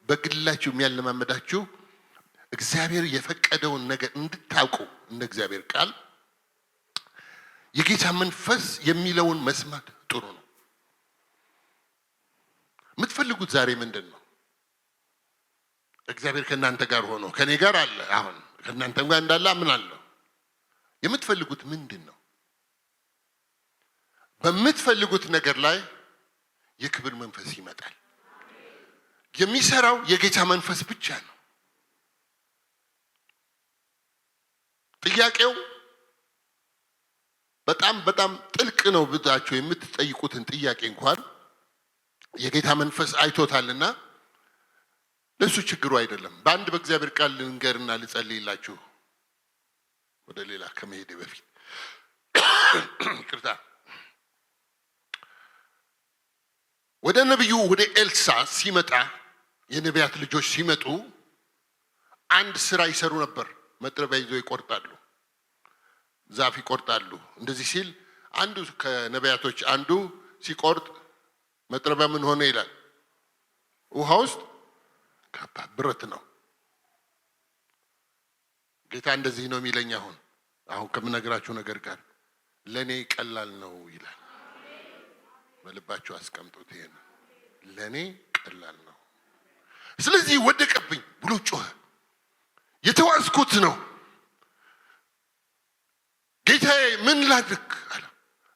በግላችሁ የሚያለማመዳችሁ እግዚአብሔር የፈቀደውን ነገር እንድታውቁ እንደ እግዚአብሔር ቃል የጌታ መንፈስ የሚለውን መስማት ጥሩ ነው። የምትፈልጉት ዛሬ ምንድን ነው? እግዚአብሔር ከእናንተ ጋር ሆኖ ከኔ ጋር አለ። አሁን ከእናንተም ጋር እንዳለ አምናለሁ። የምትፈልጉት ምንድን ነው? በምትፈልጉት ነገር ላይ የክብር መንፈስ ይመጣል። የሚሰራው የጌታ መንፈስ ብቻ ነው። ጥያቄው በጣም ጥልቅ ነው ብላችሁ የምትጠይቁትን ጥያቄ እንኳን የጌታ መንፈስ አይቶታልና ለሱ ችግሩ አይደለም። በአንድ በእግዚአብሔር ቃል ልንገርና ልጸልይላችሁ ወደ ሌላ ከመሄዴ በፊት ይቅርታ። ወደ ነብዩ ወደ ኤልሳ ሲመጣ የነቢያት ልጆች ሲመጡ አንድ ስራ ይሰሩ ነበር። መጥረቢያ ይዘው ይቆርጣሉ፣ ዛፍ ይቆርጣሉ። እንደዚህ ሲል አንዱ ከነቢያቶች አንዱ ሲቆርጥ መጥረቢያ ምን ሆነ ይላል? ውሃ ውስጥ ገባ። ብረት ነው። ጌታ እንደዚህ ነው የሚለኝ አሁን ከምነግራችሁ ነገር ጋር ለኔ ቀላል ነው ይላል። በልባችሁ አስቀምጡት። ይሄን ለኔ ቀላል ነው። ስለዚህ ወደቀብኝ ብሎ ጮኸ። የተዋዝኩት ነው። ጌታዬ ምን ላድርግ አለ።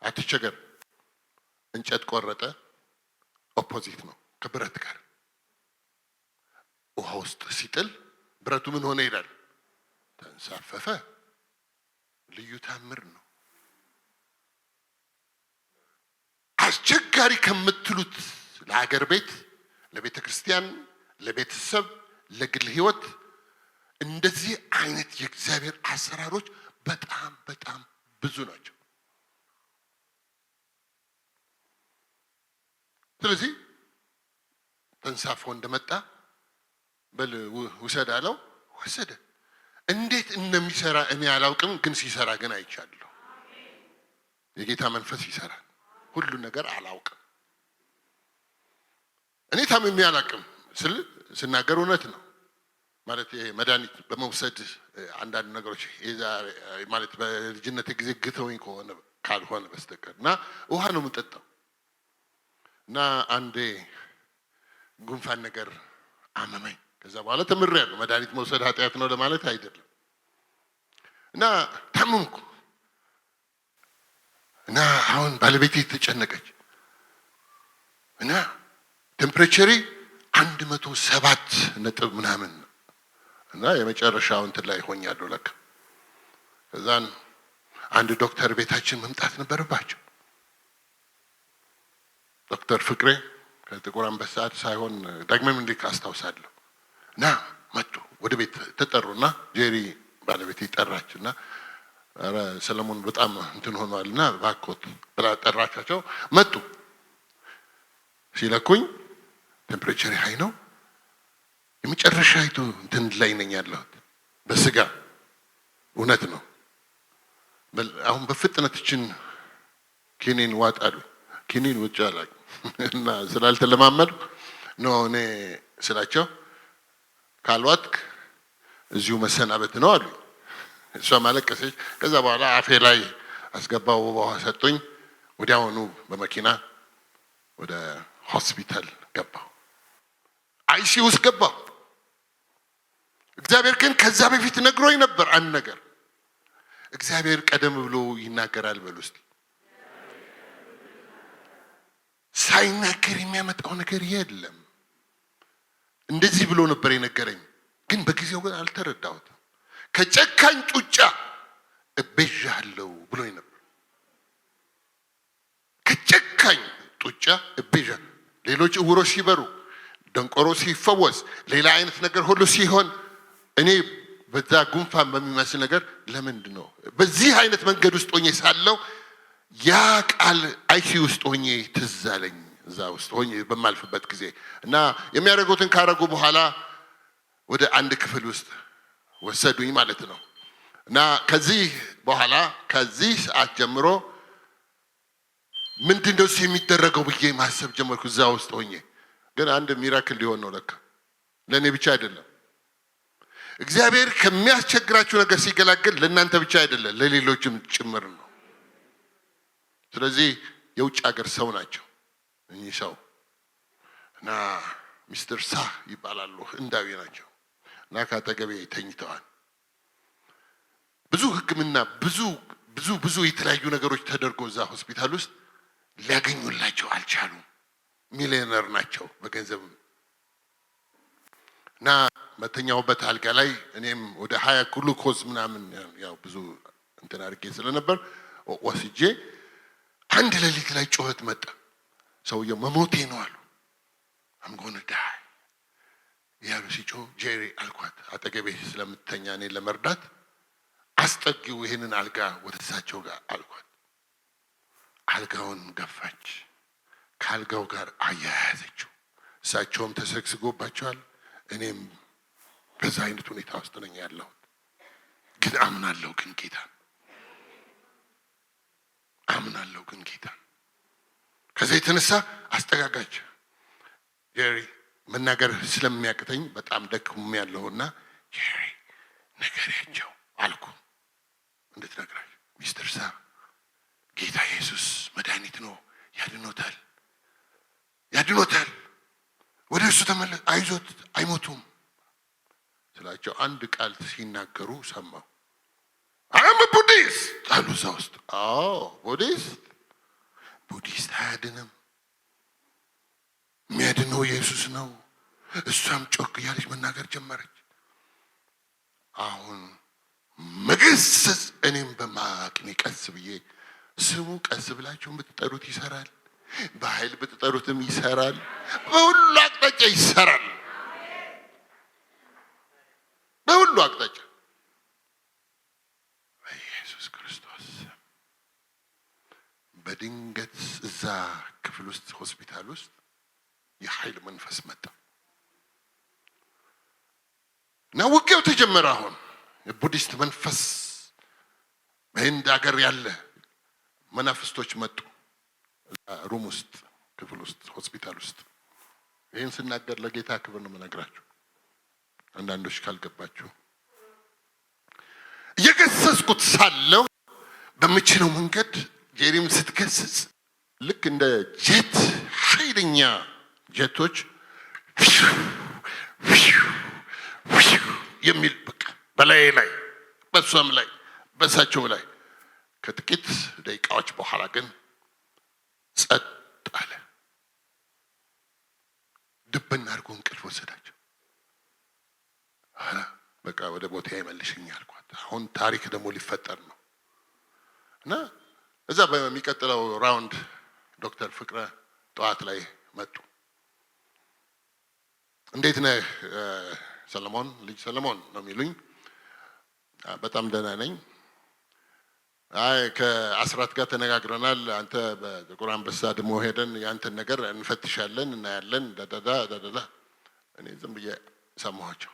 አትቸገር። እንጨት ቆረጠ። ኦፖዚት ነው ከብረት ጋር ውሃ ውስጥ ሲጥል ብረቱ ምን ሆነ ይላል? ተንሳፈፈ። ልዩ ታምር ነው። አስቸጋሪ ከምትሉት ለሀገር ቤት፣ ለቤተ ክርስቲያን፣ ለቤተሰብ፣ ለግል ህይወት እንደዚህ አይነት የእግዚአብሔር አሰራሮች በጣም ብዙ ናቸው። ስለዚህ ተንሳፎ እንደመጣ በል ውሰድ አለው። ወሰደ። እንዴት እንደሚሰራ እኔ አላውቅም፣ ግን ሲሰራ ግን አይቻለሁ። የጌታ መንፈስ ይሰራል። ሁሉ ነገር አላውቅም። እኔ ታምሜ አላውቅም ስናገር እውነት ነው። ማለት መድኃኒት በመውሰድ አንዳንድ ነገሮች ማለት በልጅነት ጊዜ ግተውኝ ካልሆነ በስተቀር እና ውሃ ነው የምጠጣው። እና አንዴ ጉንፋን ነገር አመመኝ። ከዛ በኋላ ተምሬያለሁ። መድኃኒት መውሰድ ኃጢአት ነው ለማለት አይደለም። እና ታመምኩ። እና አሁን ባለቤቴ ተጨነቀች። እና ቴምፕሬቸሪ 107 ነጥብ ምናምን እና የመጨረሻው እንትን ላይ ሆኛለሁ ለካ። ከዛን አንድ ዶክተር ቤታችን መምጣት ነበረባቸው። ዶክተር ፍቅሬ ከጥቁር አንበሳ ሳይሆን ዳግመም እንዲህ አስታውሳለሁ። እና መጡ። ወደ ቤት ተጠሩና ጄሪ ባለቤቴ ጠራችና አረ ሰለሞን በጣም እንትን ሆኗልና ባኮት ብላ ጠራቻቸው። መጡ። ሲለኩኝ ቴምፕሬቸር ሃይ ነው። የመጨረሻይቱ እንትን ላይ ነኝ ያለሁት በስጋ እውነት ነው። አሁን በፍጥነት እችን ኪኒን ዋጣሉ። ኪኒን ውጭ አላውቅም እና ስላልተለማመዱ ነው እኔ ስላቸው ካልዋጥክ እዚሁ መሰናበት ነው አሉ። እሷ ማለቀሰች። ከዛ በኋላ አፌ ላይ አስገባው፣ ውሃ ሰጡኝ። ወዲያውኑ በመኪና ወደ ሆስፒታል ገባሁ። አይሲ ውስጥ ገባሁ። እግዚአብሔር ግን ከዛ በፊት ነግሮኝ ነበር አንድ ነገር። እግዚአብሔር ቀደም ብሎ ይናገራል በል ውስጥ ሳይናገር የሚያመጣው ነገር የለም። እንደዚህ ብሎ ነበር የነገረኝ፣ ግን በጊዜው ግን አልተረዳሁትም። ከጨካኝ ጡጫ እቤዣለሁ ብሎኝ ነበር። ከጨካኝ ጡጫ እቤዣለሁ። ሌሎች እውሮች ሲበሩ፣ ደንቆሮ ሲፈወስ፣ ሌላ አይነት ነገር ሁሉ ሲሆን እኔ በዛ ጉንፋን በሚመስል ነገር ለምንድን ነው በዚህ አይነት መንገድ ውስጥ ሆኜ ሳለው ያ ቃል አይሲ ውስጥ ሆኜ ትዝ አለኝ። እዛ ውስጥ ሆኜ በማልፍበት ጊዜ እና የሚያደርጉትን ካረጉ በኋላ ወደ አንድ ክፍል ውስጥ ወሰዱኝ ማለት ነው። እና ከዚህ በኋላ ከዚህ ሰዓት ጀምሮ ምንድነው የሚደረገው ብዬ ማሰብ ጀመርኩ። እዛ ውስጥ ሆኜ ግን አንድ ሚራክል ሊሆን ነው ለካ፣ ለእኔ ብቻ አይደለም። እግዚአብሔር ከሚያስቸግራችሁ ነገር ሲገላገል ለእናንተ ብቻ አይደለም ለሌሎችም ጭምር ነው። ስለዚህ የውጭ ሀገር ሰው ናቸው እኚህ ሰው እና ሚስተር ሳህ ይባላሉ፣ ህንዳዊ ናቸው እና ካጠገቤ ተኝተዋል። ብዙ ሕክምና ብዙ የተለያዩ ነገሮች ተደርጎ እዛ ሆስፒታል ውስጥ ሊያገኙላቸው አልቻሉም። ሚሊዮነር ናቸው በገንዘብ እና መተኛውበት አልጋ ላይ እኔም ወደ 20 ግሉኮዝ ምናምን ያው ብዙ እንትን አድርጌ ስለነበር ወስጄ አንድ ሌሊት ላይ ጮኸት መጣ። ሰውየው መሞቴ ነው አሉ። አምጎን ዳይ ያሉ ሲጮህ ጄሪ አልኳት፣ አጠገቤ ስለምትተኛ እኔ ለመርዳት አስጠጊው ይሄንን አልጋ ወደ እሳቸው ጋር አልኳት። አልጋውን ገፋች፣ ከአልጋው ጋር አያያዘችው። እሳቸውም ተሰግስጎባቸዋል። እኔም በዛ አይነት ሁኔታ ውስጥ ነኝ ያለሁት። ግን አምናለሁ ግን ጌታን አምናለሁ ግን ጌታን። ከዛ የተነሳ አስጠጋጋች። ጄሪ መናገር ስለሚያቅተኝ በጣም ደክሞ ያለውና ጄሪ ነገሪያቸው አልኩ። እንድትነግራቸው ሚስተር ሳ ጌታ ኢየሱስ መድኃኒት ነው፣ ያድኖታል። ወደ እሱ ተመለስ፣ አይዞት፣ አይሞቱም ስላቸው አንድ ቃል ሲናገሩ ሰማሁ። አም ቡዲስት አሉ እዛ ውስጥ። ቡዲስት አያድንም፣ የሚያድነው ኢየሱስ ነው። እሷም ጮክ እያለች መናገር ጀመረች። አሁን መገሰጽ እኔም በማቅኔ ቀስ ብዬ ስሙ ቀስ ብላችሁ ብትጠሩት ይሰራል፣ በኃይል ብትጠሩትም ይሰራል፣ በሁሉ አቅጣጫ ይሰራል። በሁሉ አቅጣጫ በኢየሱስ ክርስቶስ። በድንገት እዛ ክፍል ውስጥ ሆስፒታል ውስጥ የኃይል መንፈስ መጣ እና ውጊያው ተጀመረ። አሁን የቡዲስት መንፈስ በህንድ ሀገር ያለ መናፍስቶች መጡ ሩም ውስጥ ክፍል ውስጥ ሆስፒታል ውስጥ። ይህን ስናገር ለጌታ ክብር ነው የምነግራችሁ፣ አንዳንዶች ካልገባችሁ። እየገሰጽኩት ሳለው በምችለው መንገድ ጄሪም ስትገስጽ ልክ እንደ ጄት ኃይለኛ ጄቶች የሚል በቃ በላይ ላይ በሷም ላይ በሳቸው ላይ። ከጥቂት ደቂቃዎች በኋላ ግን ጸጥ አለ። ድብና አድርጎ እንቅልፍ ወሰዳቸው። በቃ ወደ ቦታ ይመልሽኝ አልኳት። አሁን ታሪክ ደግሞ ሊፈጠር ነው እና እዛ በሚቀጥለው ራውንድ ዶክተር ፍቅረ ጠዋት ላይ መጡ። እንዴት ነህ ሰለሞን? ልጅ ሰለሞን ነው የሚሉኝ። በጣም ደህና ነኝ። አይ ከአስራት ጋር ተነጋግረናል። አንተ በጥቁር አንበሳ ደግሞ ሄደን ያንተን ነገር እንፈትሻለን፣ እናያለን ዳዳዳ። እኔ ዝም ብዬ ሰማኋቸው።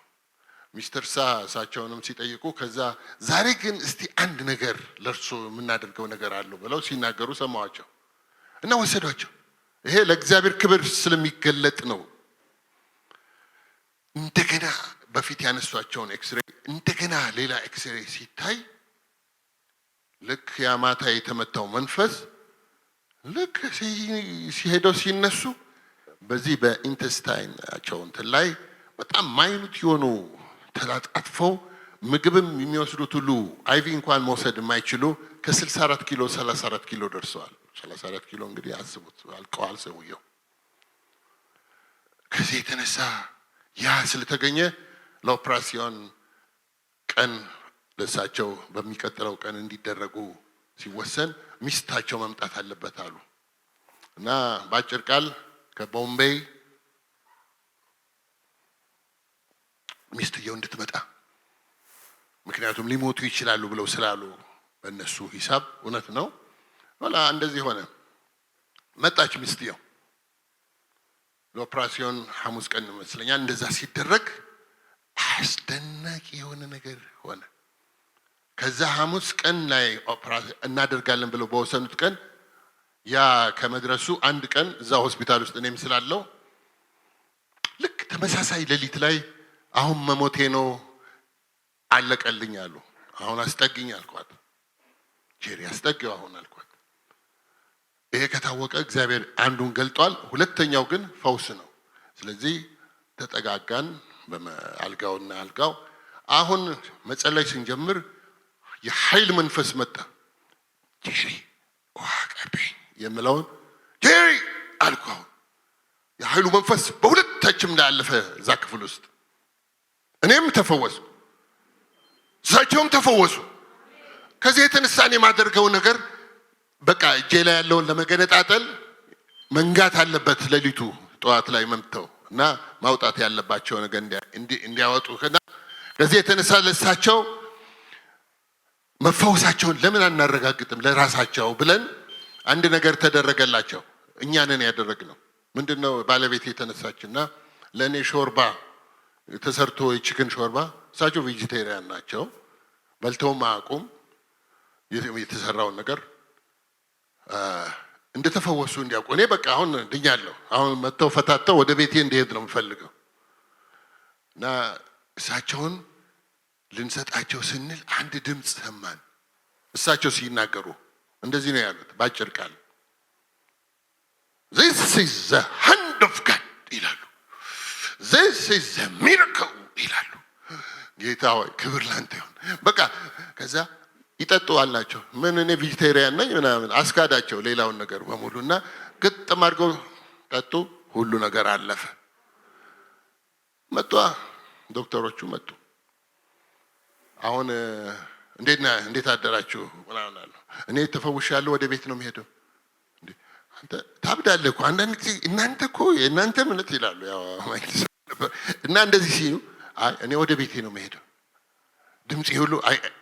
ሚስተር ሳ እሳቸውንም ሲጠይቁ ከዛ ዛሬ ግን እስቲ አንድ ነገር ለእርሱ የምናደርገው ነገር አለው ብለው ሲናገሩ ሰማኋቸው እና ወሰዷቸው። ይሄ ለእግዚአብሔር ክብር ስለሚገለጥ ነው። እንደገና በፊት ያነሷቸውን ኤክስሬ እንደገና ሌላ ኤክስሬ ሲታይ ልክ ያማታ የተመታው መንፈስ ልክ ሲሄደው ሲነሱ በዚህ በኢንተስታይናቸው እንትን ላይ በጣም ማይኑት የሆኑ ተጣጥፈው ምግብም የሚወስዱት ሁሉ አይቪ እንኳን መውሰድ የማይችሉ ከ64 ኪሎ 34 ኪሎ ደርሰዋል። 34 ኪሎ እንግዲህ አስቡት፣ አልቀዋል ሰውየው። ከዚህ የተነሳ ያ ስለተገኘ ለኦፕራሲዮን ቀን ለሳቸው በሚቀጥለው ቀን እንዲደረጉ ሲወሰን ሚስታቸው መምጣት አለበት አሉ እና ባጭር ቃል ከቦምቤይ ሚስትየው እንድትመጣ ምክንያቱም ሊሞቱ ይችላሉ ብለው ስላሉ በእነሱ ሂሳብ እውነት ነው። ወላ እንደዚህ ሆነ። መጣች ሚስትየው ለኦፕራሲዮን ሐሙስ ቀን መስለኛል። እንደዛ ሲደረግ አስደናቂ የሆነ ነገር ሆነ። ከዛ ሐሙስ ቀን ላይ ኦፕራሲዮን እናደርጋለን ብለው በወሰኑት ቀን ያ ከመድረሱ አንድ ቀን እዛ ሆስፒታል ውስጥ እኔም ስላለው ልክ ተመሳሳይ ሌሊት ላይ አሁን መሞቴ ነው አለቀልኝ አሉ። አሁን አስጠግኝ አልኳት። ጄሪ አስጠጊው አሁን አልኳት። ይሄ ከታወቀ እግዚአብሔር አንዱን ገልጧል፣ ሁለተኛው ግን ፈውስ ነው። ስለዚህ ተጠጋጋን በአልጋውና አልጋው። አሁን መጸለይ ስንጀምር የኃይል መንፈስ መጣ። ጄሪ ዋቀብኝ የምለውን ጄሪ አልኩ። አሁን የኃይሉ መንፈስ በሁለታችንም ላይ አለፈ እዛ ክፍል ውስጥ። እኔም ተፈወሱ፣ እሳቸውም ተፈወሱ። ከዚህ የተነሳ እኔ የማደርገው ነገር በቃ እጄ ላይ ያለውን ለመገነጣጠል መንጋት አለበት። ሌሊቱ ጠዋት ላይ መምተው እና ማውጣት ያለባቸው ነገር እንዲያወጡ እና ከዚህ የተነሳ ለእሳቸው መፈወሳቸውን ለምን አናረጋግጥም ለራሳቸው ብለን አንድ ነገር ተደረገላቸው። እኛ ነን ያደረግነው። ምንድነው? ባለቤት የተነሳችና ለእኔ ሾርባ ተሰርቶ የቺክን ሾርባ፣ እሳቸው ቬጂቴሪያን ናቸው፣ በልተውም አያውቁም። የተሰራውን ነገር እንደተፈወሱ እንዲያውቁ እኔ በቃ አሁን ድኛለሁ፣ አሁን መተው ፈታተው ወደ ቤቴ እንዲሄድ ነው የምፈልገው እና እሳቸውን ልንሰጣቸው ስንል አንድ ድምፅ ሰማን። እሳቸው ሲናገሩ እንደዚህ ነው ያሉት ባጭር ቃል This is the hand of God ይላሉ። This is the miracle ይላሉ። ጌታ ሆይ ክብር ላንተ ይሁን። በቃ ከዛ ይጠጡ አላቸው። ምን እኔ ቬጂቴሪያን ነኝ ምናምን አስካዳቸው ሌላውን ነገር በሙሉና ግጥም አድርገው ጠጡ። ሁሉ ነገር አለፈ። መጡ ዶክተሮቹ መጡ። አሁን እንዴት አደራችሁ ምናምን አሉ። እኔ ተፈውሻለሁ፣ ወደ ቤት ነው የምሄደው። አንተ ታብዳለህ እኮ አንዳንድ ጊዜ እናንተ እኮ የእናንተ እምነት ይላሉ። ያው እና እንደዚህ ሲሉ አይ እኔ ወደ ቤቴ ነው የምሄደው። ድምጽ ሁሉ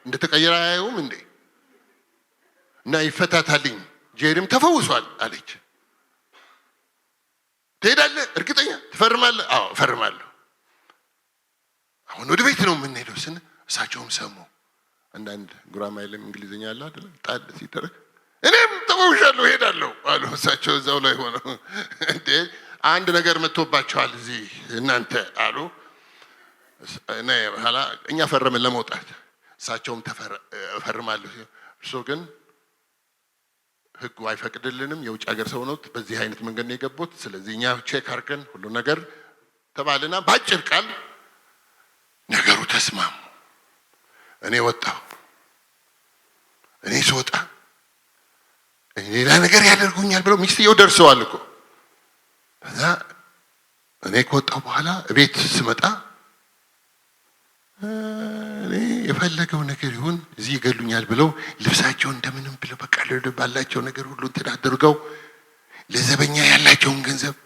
እንደተቀየረ አያዩም እንዴ? እና ይፈታታልኝ። ጄሪም ተፈውሷል አለች። ትሄዳለህ? እርግጠኛ ትፈርማለህ? አዎ እፈርማለሁ። አሁን ወደ ቤት ነው የምንሄደው ስን እሳቸውም ሰሙ። አንዳንድ ጉራማይልም እንግሊዝኛ አለ አይደል? ጣል ሲደረግ እኔም ተፈውሻለሁ እሄዳለሁ አሉ። እሳቸው እዛው ላይ ሆነው እንዴ አንድ ነገር መጥቶባቸዋል እዚህ እናንተ አሉ። እኛ ፈረምን ለመውጣት። እሳቸውም እፈርማለሁ። እርሶ ግን ህጉ አይፈቅድልንም፣ የውጭ ሀገር ሰው ነው፣ በዚህ አይነት መንገድ ነው የገቡት። ስለዚህ እኛ ቼክ አድርገን ሁሉ ነገር ተባልና ባጭር ቃል ነገሩ ተስማሙ። እኔ ወጣሁ። እኔ ስወጣ ሌላ ነገር ያደርጉኛል ብለው ሚስትየው ደርሰዋል እኮ። ከዛ እኔ ከወጣሁ በኋላ ቤት ስመጣ እኔ የፈለገው ነገር ይሁን እዚህ ይገሉኛል ብለው ልብሳቸውን እንደምንም ብለው በቃ ባላቸው ነገር ሁሉ እንትን አድርገው ለዘበኛ ያላቸውን ገንዘብ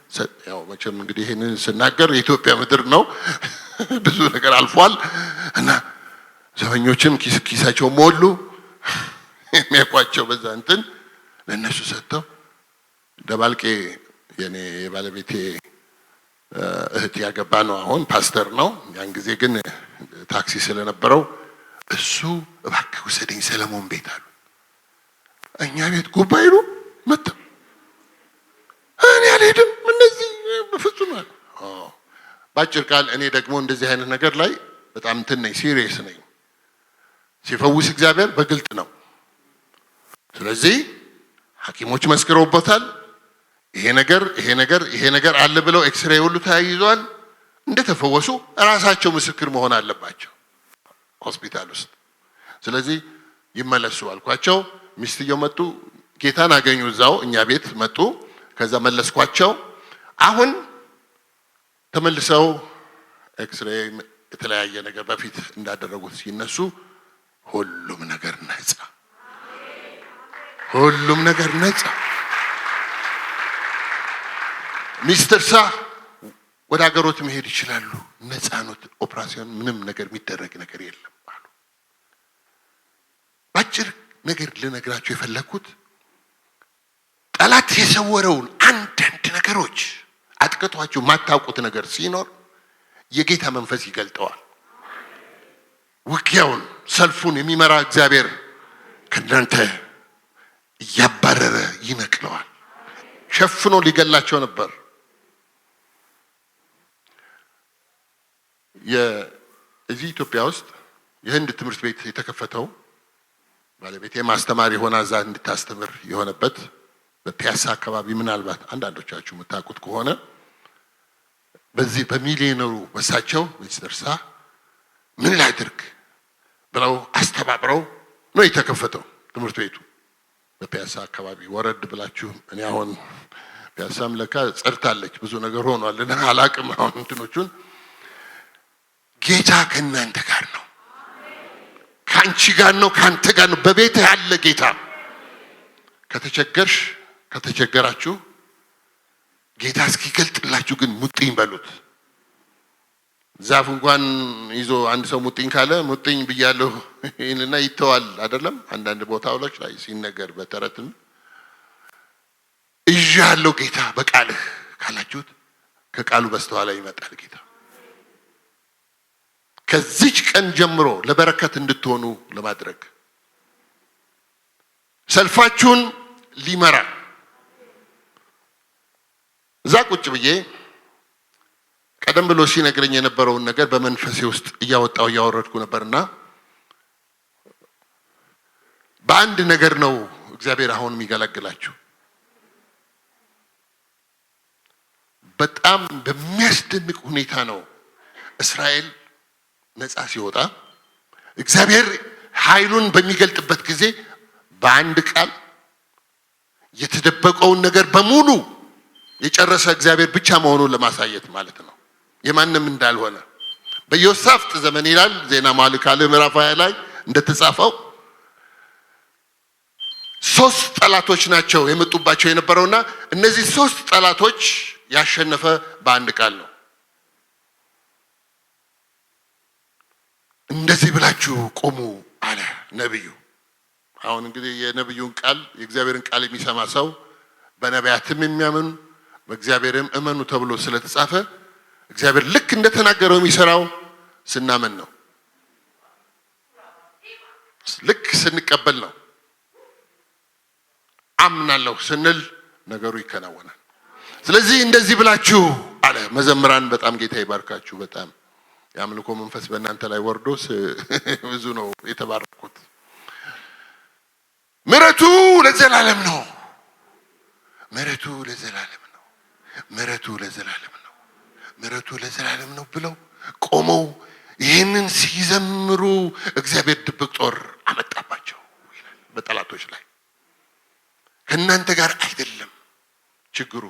ያው መቼም እንግዲህ ይሄንን ስናገር የኢትዮጵያ ምድር ነው ብዙ ነገር አልፏል እና ዘበኞችም ኪሳቸው ሞሉ። የሚያቋቸው በዛ እንትን ለነሱ ሰጥተው ደባልቄ የኔ የባለቤቴ እህት ያገባ ነው፣ አሁን ፓስተር ነው። ያን ጊዜ ግን ታክሲ ስለነበረው እሱ እባክህ ውሰደኝ ሰለሞን ቤት አሉ። እኛ ቤት ጉባኤ ነው መጣ። እኔ አልሄድም እነዚህ በፍጹም አለ። ባጭር ቃል እኔ ደግሞ እንደዚህ አይነት ነገር ላይ በጣም እንትን ነኝ፣ ሲሪየስ ነኝ። ሲፈውስ እግዚአብሔር በግልጥ ነው። ስለዚህ ሐኪሞች መስክረውበታል። ይሄ ነገር አለ ብለው ኤክስሬይ ሁሉ ተያይዟል። እንደተፈወሱ ራሳቸው ምስክር መሆን አለባቸው ሆስፒታል ውስጥ። ስለዚህ ይመለሱ አልኳቸው። ሚስትየው መጡ፣ ጌታን አገኙ፣ እዛው እኛ ቤት መጡ። ከዛ መለስኳቸው። አሁን ተመልሰው ኤክስሬይ የተለያየ ነገር በፊት እንዳደረጉት ሲነሱ ሁሉም ነገር ነፃ፣ ሁሉም ነገር ነፃ። ሚስተር ሳ ወደ ሀገሮት መሄድ ይችላሉ፣ ነፃ ነው፣ ኦፕራሲዮን ምንም ነገር የሚደረግ ነገር የለም አሉ። ባጭር ነገር ልነግራችሁ የፈለኩት ጠላት የሰወረውን አንዳንድ ነገሮች አጥቅቷችሁ ማታውቁት ነገር ሲኖር የጌታ መንፈስ ይገልጠዋል። ውጊያውን ሰልፉን የሚመራ እግዚአብሔር ከእናንተ እያባረረ ይነቅለዋል። ሸፍኖ ሊገላቸው ነበር። እዚህ ኢትዮጵያ ውስጥ የህንድ ትምህርት ቤት የተከፈተው ባለቤቴ ማስተማሪ ሆና እዛ እንድታስተምር የሆነበት በፒያሳ አካባቢ ምናልባት አንዳንዶቻችሁ የምታውቁት ከሆነ በዚህ በሚሊዮነሩ በሳቸው ሚስተር ሳ ምን ላድርግ ብለው አስተባብረው ነው የተከፈተው ትምህርት ቤቱ በፒያሳ አካባቢ። ወረድ ብላችሁ እኔ አሁን ፒያሳም ለካ ጸድታለች፣ ብዙ ነገር ሆኗል እና አላቅም። አሁን እንትኖቹን ጌታ ከእናንተ ጋር ነው፣ ከአንቺ ጋር ነው፣ ከአንተ ጋር ነው፣ በቤት ያለ ጌታ። ከተቸገራችሁ ጌታ እስኪገልጥላችሁ ግን ሙጥኝ በሉት። ዛፍ እንኳን ይዞ አንድ ሰው ሙጥኝ ካለ ሙጥኝ ብያለሁ ይልና ይተዋል አይደለም? አንዳንድ ቦታዎች ላይ ሲነገር በተረትም እያለው ጌታ በቃልህ ካላችሁት ከቃሉ በስተኋላ ይመጣል ጌታ። ከዚች ቀን ጀምሮ ለበረከት እንድትሆኑ ለማድረግ ሰልፋችሁን ሊመራ እዛ ቁጭ ብዬ ቀደም ብሎ ሲነግረኝ የነበረውን ነገር በመንፈሴ ውስጥ እያወጣው እያወረድኩ ነበርና በአንድ ነገር ነው እግዚአብሔር አሁን የሚገለግላችሁ። በጣም በሚያስደንቅ ሁኔታ ነው እስራኤል ነፃ ሲወጣ እግዚአብሔር ኃይሉን በሚገልጥበት ጊዜ በአንድ ቃል የተደበቀውን ነገር በሙሉ የጨረሰ እግዚአብሔር ብቻ መሆኑን ለማሳየት ማለት ነው፣ የማንም እንዳልሆነ። በዮሳፍጥ ዘመን ይላል ዜና መዋዕል ካልዕ ምዕራፍ 20 ላይ እንደተጻፈው 3 ጠላቶች ናቸው የመጡባቸው የነበረውና እነዚህ 3 ጠላቶች ያሸነፈ በአንድ ቃል ነው። እንደዚህ ብላችሁ ቆሙ አለ ነብዩ። አሁን እንግዲህ የነብዩን ቃል የእግዚአብሔርን ቃል የሚሰማ ሰው በነቢያትም የሚያምን በእግዚአብሔርም እመኑ ተብሎ ስለተጻፈ እግዚአብሔር ልክ እንደተናገረው የሚሰራው ስናምን ነው፣ ልክ ስንቀበል ነው። አምናለሁ ስንል ነገሩ ይከናወናል። ስለዚህ እንደዚህ ብላችሁ አለ። መዘምራን በጣም ጌታ ይባርካችሁ። በጣም የአምልኮ መንፈስ በእናንተ ላይ ወርዶ ብዙ ነው የተባረኩት። ምሕረቱ ለዘላለም ነው፣ ምሕረቱ ለዘላለም ነው፣ ምሕረቱ ለዘላለም ነው፣ ምሕረቱ ለዘላለም ነው ብለው ቆመው ይህንን ሲዘምሩ እግዚአብሔር ድብቅ ጦር አመጣባቸው ይላል በጠላቶች ላይ። ከእናንተ ጋር አይደለም ችግሩ፣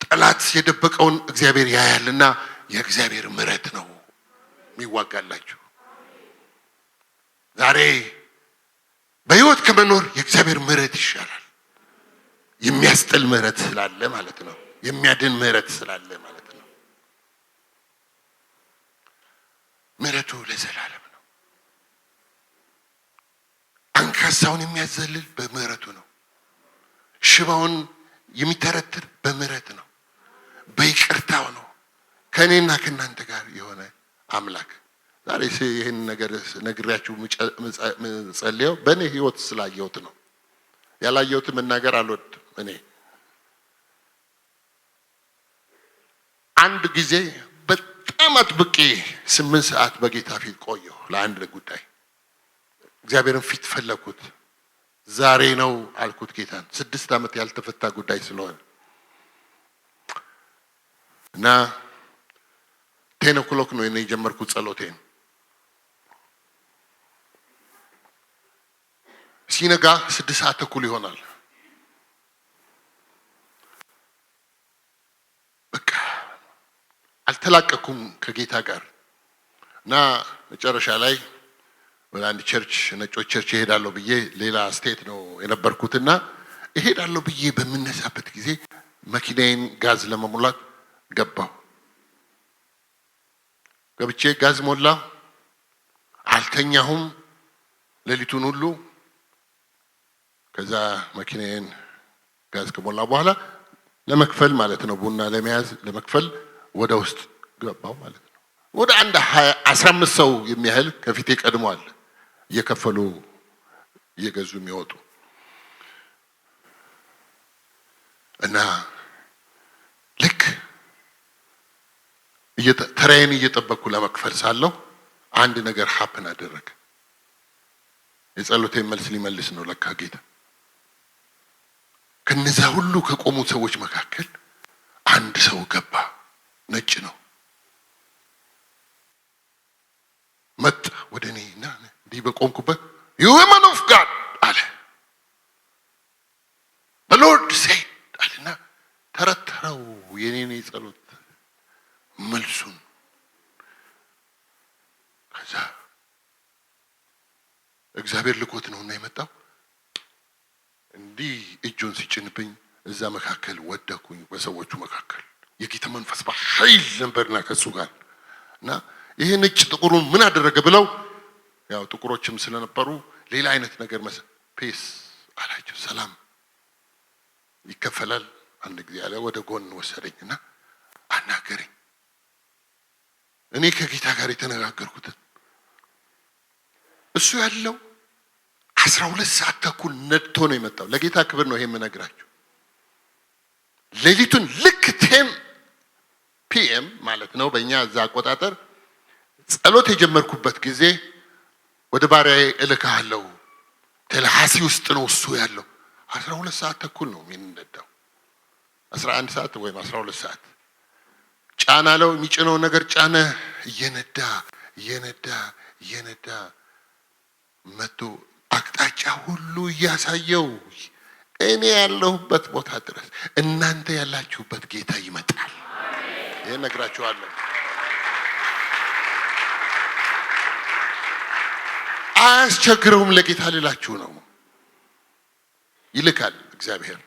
ጠላት የደበቀውን እግዚአብሔር ያያልና የእግዚአብሔር ምሕረት ነው የሚዋጋላችሁ። ዛሬ በህይወት ከመኖር የእግዚአብሔር ምሕረት ይሻላል። የሚያስጥል ምሕረት ስላለ ማለት ነው፣ የሚያድን ምሕረት ስላለ ማለት ነው። ምሕረቱ ለዘላለም ነው። አንካሳውን የሚያዘልል በምሕረቱ ነው። ሽባውን የሚተረትር በምሕረት ነው፣ በይቅርታው ነው። ከእኔና ከእናንተ ጋር የሆነ አምላክ ዛሬ ይህን ነገር ነግሬያችሁ ጸልየው በእኔ ህይወት ስላየሁት ነው። ያላየሁት መናገር አልወድም። እኔ አንድ ጊዜ በጣም አጥብቄ 8 ሰዓት በጌታ ፊት ቆየሁ ለአንድ ጉዳይ። እግዚአብሔርን ፊት ፈለኩት። ዛሬ ነው አልኩት ጌታን። 6 ዓመት ያልተፈታ ጉዳይ ስለሆነ እና 10 o'clock ነው እኔ የጀመርኩት ጸሎቴን። ሲነጋ 6 ሰዓት ተኩል ይሆናል። በቃ አልተላቀኩም ከጌታ ጋር እና መጨረሻ ላይ ወደ አንድ ቸርች ነጮች ቸርች እሄዳለሁ ብዬ ሌላ ስቴት ነው የነበርኩትና እሄዳለሁ ብዬ በምነሳበት ጊዜ መኪናዬን ጋዝ ለመሙላት ገባሁ። ገብቼ ጋዝ ሞላ። አልተኛሁም ሌሊቱን ሁሉ። ከዛ መኪናዬን ጋዝ ከሞላ በኋላ ለመክፈል ማለት ነው ቡና ለመያዝ ለመክፈል ወደ ውስጥ ገባሁ ማለት ነው። ወደ አንድ 15 ሰው የሚያህል ከፊቴ ቀድሟል እየከፈሉ እየገዙ የሚወጡ እና ልክ ተራዬን እየጠበቅኩ ለመክፈል ሳለሁ አንድ ነገር ሀፕን አደረገ። የጸሎቴን መልስ ሊመልስ ነው ለካ ጌታ። ከነዛ ሁሉ ከቆሙ ሰዎች መካከል አንድ ሰው ገባ። ነጭ ነው። መጣ ወደ እኔ እና እንዲህ በቆምኩበት you woman of God አለ። the Lord said አለና ተረተረው የኔን ጸሎት መልሱን። ከዛ እግዚአብሔር ልኮት ነውና የመጣው እንዲህ እጁን ሲጭንብኝ እዛ መካከል ወደኩኝ። በሰዎቹ መካከል የጌታ መንፈስ በኃይል ነበርና ከሱ ጋር እና ይሄ ነጭ ጥቁሩን ምን አደረገ ብለው ያው ጥቁሮችም ስለነበሩ ሌላ አይነት ነገር ፔስ አላቸው። ሰላም ይከፈላል አንድ ጊዜ ያለ ወደ ጎን ወሰደኝና አናገረኝ። እኔ ከጌታ ጋር የተነጋገርኩት እሱ ያለው 12 ሰዓት ተኩል ነድቶ ነው የመጣው። ለጌታ ክብር ነው ይሄ የምነግራችሁ። ሌሊቱን ልክ 10 PM ማለት ነው በእኛ እዛ አቆጣጠር ጸሎት የጀመርኩበት ጊዜ ወደ ባሪያዬ እልካለሁ ተልሃሲ ውስጥ ነው እሱ ያለው። 12 ሰዓት ተኩል ነው የሚነዳው። 11 ሰዓት ወይም 12 ሰዓት ጫና አለው። የሚጭነው ነገር ጫነ። እየነዳ መጥቶ አቅጣጫ ሁሉ እያሳየው እኔ ያለሁበት ቦታ ድረስ እናንተ ያላችሁበት ጌታ ይመጣል። ይሄን ነግራችኋለሁ። አያስቸግረውም ለጌታ ልላችሁ ነው። ይልካል እግዚአብሔር።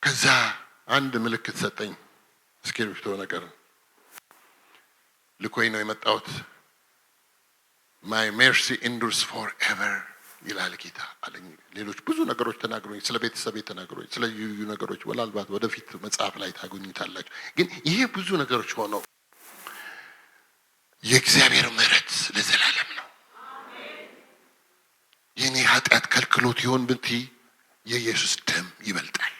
ከዛ አንድ ምልክት ሰጠኝ። እስክሪብቶ ነገር ልኮኝ ነው የመጣሁት። my mercy endures forever ይላል ጌታ አለኝ። ሌሎች ብዙ ነገሮች ተናግሮኝ፣ ስለ ቤተሰቤ ተናግሮኝ፣ ስለ ልዩ ነገሮች ወላልባት ወደፊት መጽሐፍ ላይ ታገኙታላችሁ። ግን ይሄ ብዙ ነገሮች ሆነው የእግዚአብሔር ምሕረት ለዘላለም ነው። የኔ ኃጢአት ከልክሎት ይሆን ብትይ የኢየሱስ ደም ይበልጣል።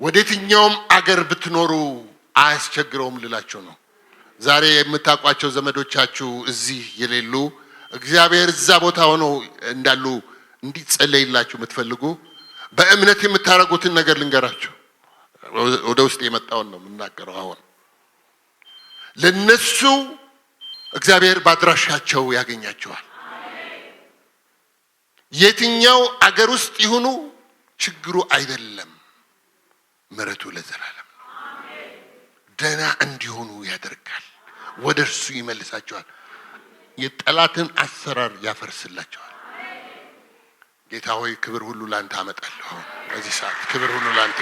ወደየትኛውም አገር ብትኖሩ አያስቸግረውም ልላችሁ ነው። ዛሬ የምታውቋቸው ዘመዶቻችሁ እዚህ የሌሉ እግዚአብሔር እዛ ቦታ ሆኖ እንዳሉ እንዲጸለይላችሁ የምትፈልጉ በእምነት የምታረጉትን ነገር ልንገራችሁ። ወደ ውስጥ የመጣውን ነው የምናገረው። አሁን ለነሱ እግዚአብሔር ባድራሻቸው ያገኛቸዋል። የትኛው አገር ውስጥ ይሁኑ ችግሩ አይደለም፣ ምሕረቱ ለዘላለም ነው። ደህና እንዲሆኑ ያደርጋል። ወደ እርሱ ይመልሳቸዋል። የጠላትን አሰራር ያፈርስላቸዋል። ጌታ ሆይ ክብር ሁሉ ላንተ አመጣለሁ። በዚህ ሰዓት ክብር ሁሉ ላንተ